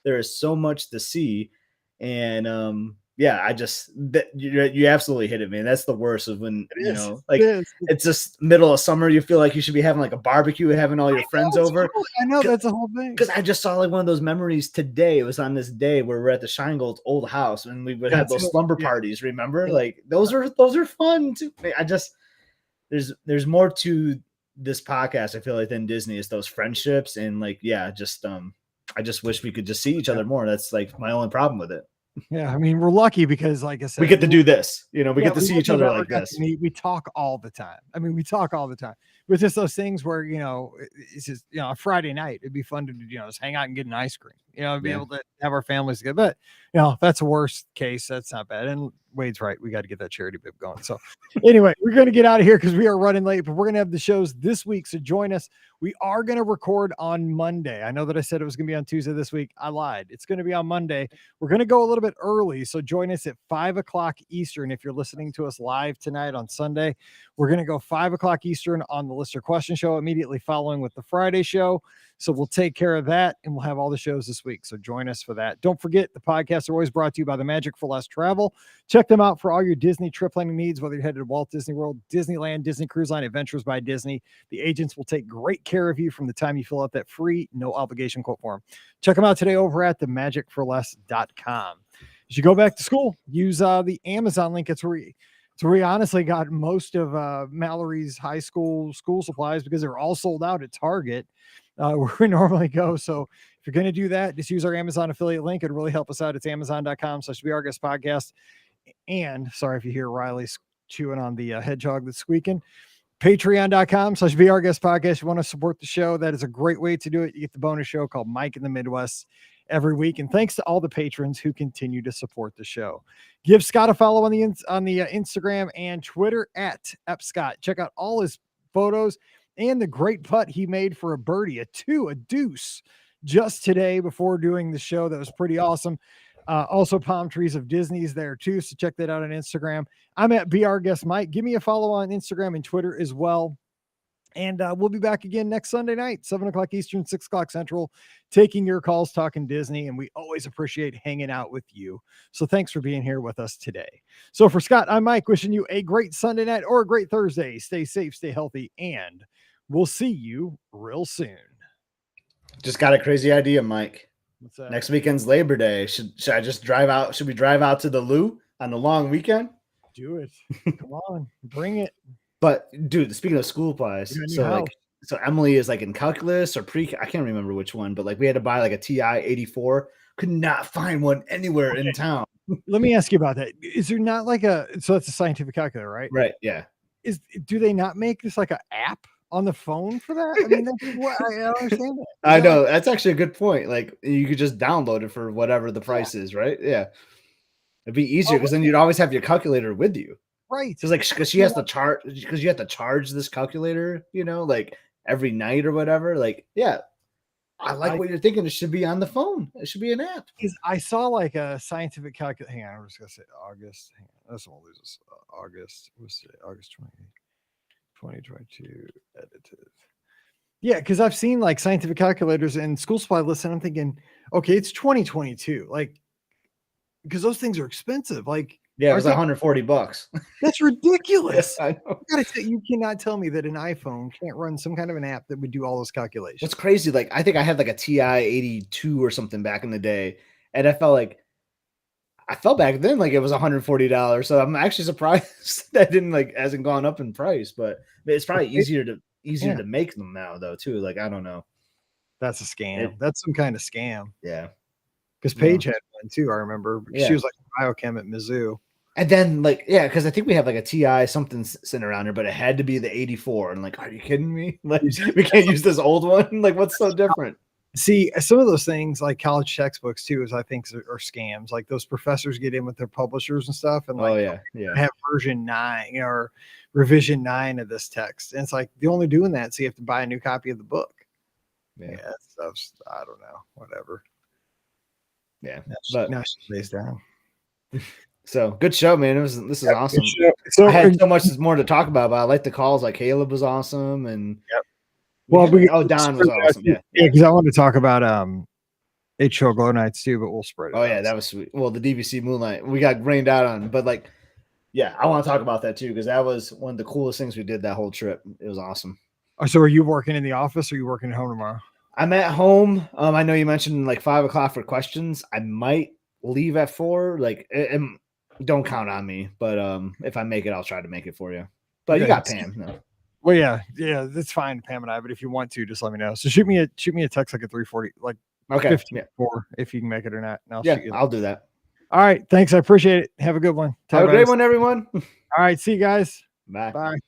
there is so much to see. And I just you absolutely hit it, man. That's the worst of when like it's just middle of summer. You feel like you should be having like a barbecue, having all your friends over. I know that's the whole thing. Because I just saw like one of those memories today. It was on this day where we're at the Scheingold's old house and we would have those slumber parties. Remember, like those are fun too. I just there's more to this podcast. I feel like than Disney is those friendships and like I just wish we could just see each other more. That's like my only problem with it. Yeah, I mean, we're lucky because, like I said, we get to do this. We get to see each other like this. We talk all the time. I mean, we talk all the time. But just those things where it's just a Friday night. It'd be fun to just hang out and get an ice cream. Be able to have our families together. But that's a worst case. That's not bad. And Wade's right. We got to get that charity bib going. So anyway, we're going to get out of here because we are running late. But we're going to have the shows this week. So join us. We are going to record on Monday. I know that I said it was going to be on Tuesday this week. I lied. It's going to be on Monday. We're going to go a little bit early. So join us at 5 o'clock Eastern. If you're listening to us live tonight on Sunday, we're going to go 5 o'clock Eastern on the Listener Question Show, immediately following with the Friday show. So we'll take care of that and we'll have all the shows this week. So join us for that. Don't forget, the podcasts are always brought to you by the Magic for Less Travel. Check them out for all your Disney trip planning needs, whether you're headed to Walt Disney World, Disneyland, Disney Cruise Line, Adventures by Disney. The agents will take great care of you from the time you fill out that free, no obligation quote form. Check them out today over at themagicforless.com. As you go back to school, use the Amazon link. It's where we honestly got most of Mallory's high school supplies because they're all sold out at Target where we normally go. So if you're going to do that, just use our Amazon affiliate link. It'd really help us out. It's amazon.com/BeOurGuestPodcast. And sorry if you hear Riley chewing on the hedgehog that's squeaking. Patreon.com/BeOurGuestPodcast. You want to support the show? That is a great way to do it. You get the bonus show called Mike in the Midwest every week. And thanks to all the patrons who continue to support the show. Give Scott a follow on the Instagram and Twitter at @Scott. Check out all his photos and the great putt he made for a birdie, a deuce, just today before doing the show. That was pretty awesome. Also, Palm Trees of Disney's there too. So check that out on Instagram. I'm at BRGuest Mike. Give me a follow on Instagram and Twitter as well. And we'll be back again next Sunday night, 7 o'clock Eastern, 6 o'clock Central, taking your calls, talking Disney. And we always appreciate hanging out with you. So thanks for being here with us today. So for Scott, I'm Mike, wishing you a great Sunday night or a great Thursday. Stay safe, stay healthy, and we'll see you real soon. Just got a crazy idea, Mike. What's that? Next weekend's Labor Day. Should I just drive out? Should we drive out to the Lou on the long weekend? Do it. Come on, bring it. But dude, speaking of school supplies, so Emily is like in calculus or pre, I can't remember which one, but like we had to buy like a TI 84. Could not find one anywhere in town. Let me ask you about that. Is there not like so that's a scientific calculator, right? Right. Yeah. Do they not make this like an app on the phone for that? I mean, that's what I don't understand that. I know that's actually a good point. Like you could just download it for whatever the price is, right? Yeah. It'd be easier because then you'd always have your calculator with you. Right. Because like because she has to charge because you have to charge this calculator, like every night or whatever. Like, yeah. I like what you're thinking. It should be on the phone. It should be an app. I saw like a scientific calculator. Hang on, I'm just gonna say August. Hang on, that's what loses. August. What's today? August 2022 edited. Yeah, because I've seen like scientific calculators and school supply lists, and I'm thinking, okay, it's 2022. Like, because those things are expensive. Like, Yeah, it was Aren't they- $140. That's ridiculous. I know. You cannot tell me that an iPhone can't run some kind of an app that would do all those calculations. What's crazy, like I think I had like a TI 82 or something back in the day, and I felt back then like it was $140. So I'm actually surprised that didn't hasn't gone up in price, but it's probably easier to make them now though too. Like I don't know. That's a scam. That's some kind of scam. Yeah. Because Paige had one too, I remember. She was like a biochem at Mizzou. And then because I think we have like a TI something sitting around here, but it had to be the 84. And are you kidding me? Like we can't use this old one. Like what's so different? See, some of those things like college textbooks too, I think are scams. Like those professors get in with their publishers and stuff, and have version 9 or revision 9 of this text, and it's like they're only doing that so you have to buy a new copy of the book. Yeah, that stuff's I don't know, whatever. Yeah, now she lays down. So good show, man. This is awesome. So I had so much more to talk about, but I like the calls. Like Caleb was awesome, and Don was awesome. Yeah, because I want to talk about 8 Show Glow Nights too, but we'll spread it. Oh yeah, that was sweet. Well, the DVC Moonlight we got rained out on, but I want to talk about that too because that was one of the coolest things we did that whole trip. It was awesome. Oh, so are you working in the office or are you working at home tomorrow? I'm at home. I know you mentioned 5 o'clock for questions. I might leave at 4. Don't count on me, but if I make it, I'll try to make it for you. But okay. You got Pam. No. Well, yeah, that's fine, Pam and I. But if you want to, just let me know. So shoot me a text at 3:40, okay, 54, if you can make it or not. And I'll do that. All right, thanks. I appreciate it. Have a good one. Have a great one, everyone. All right, see you guys. Bye. Bye.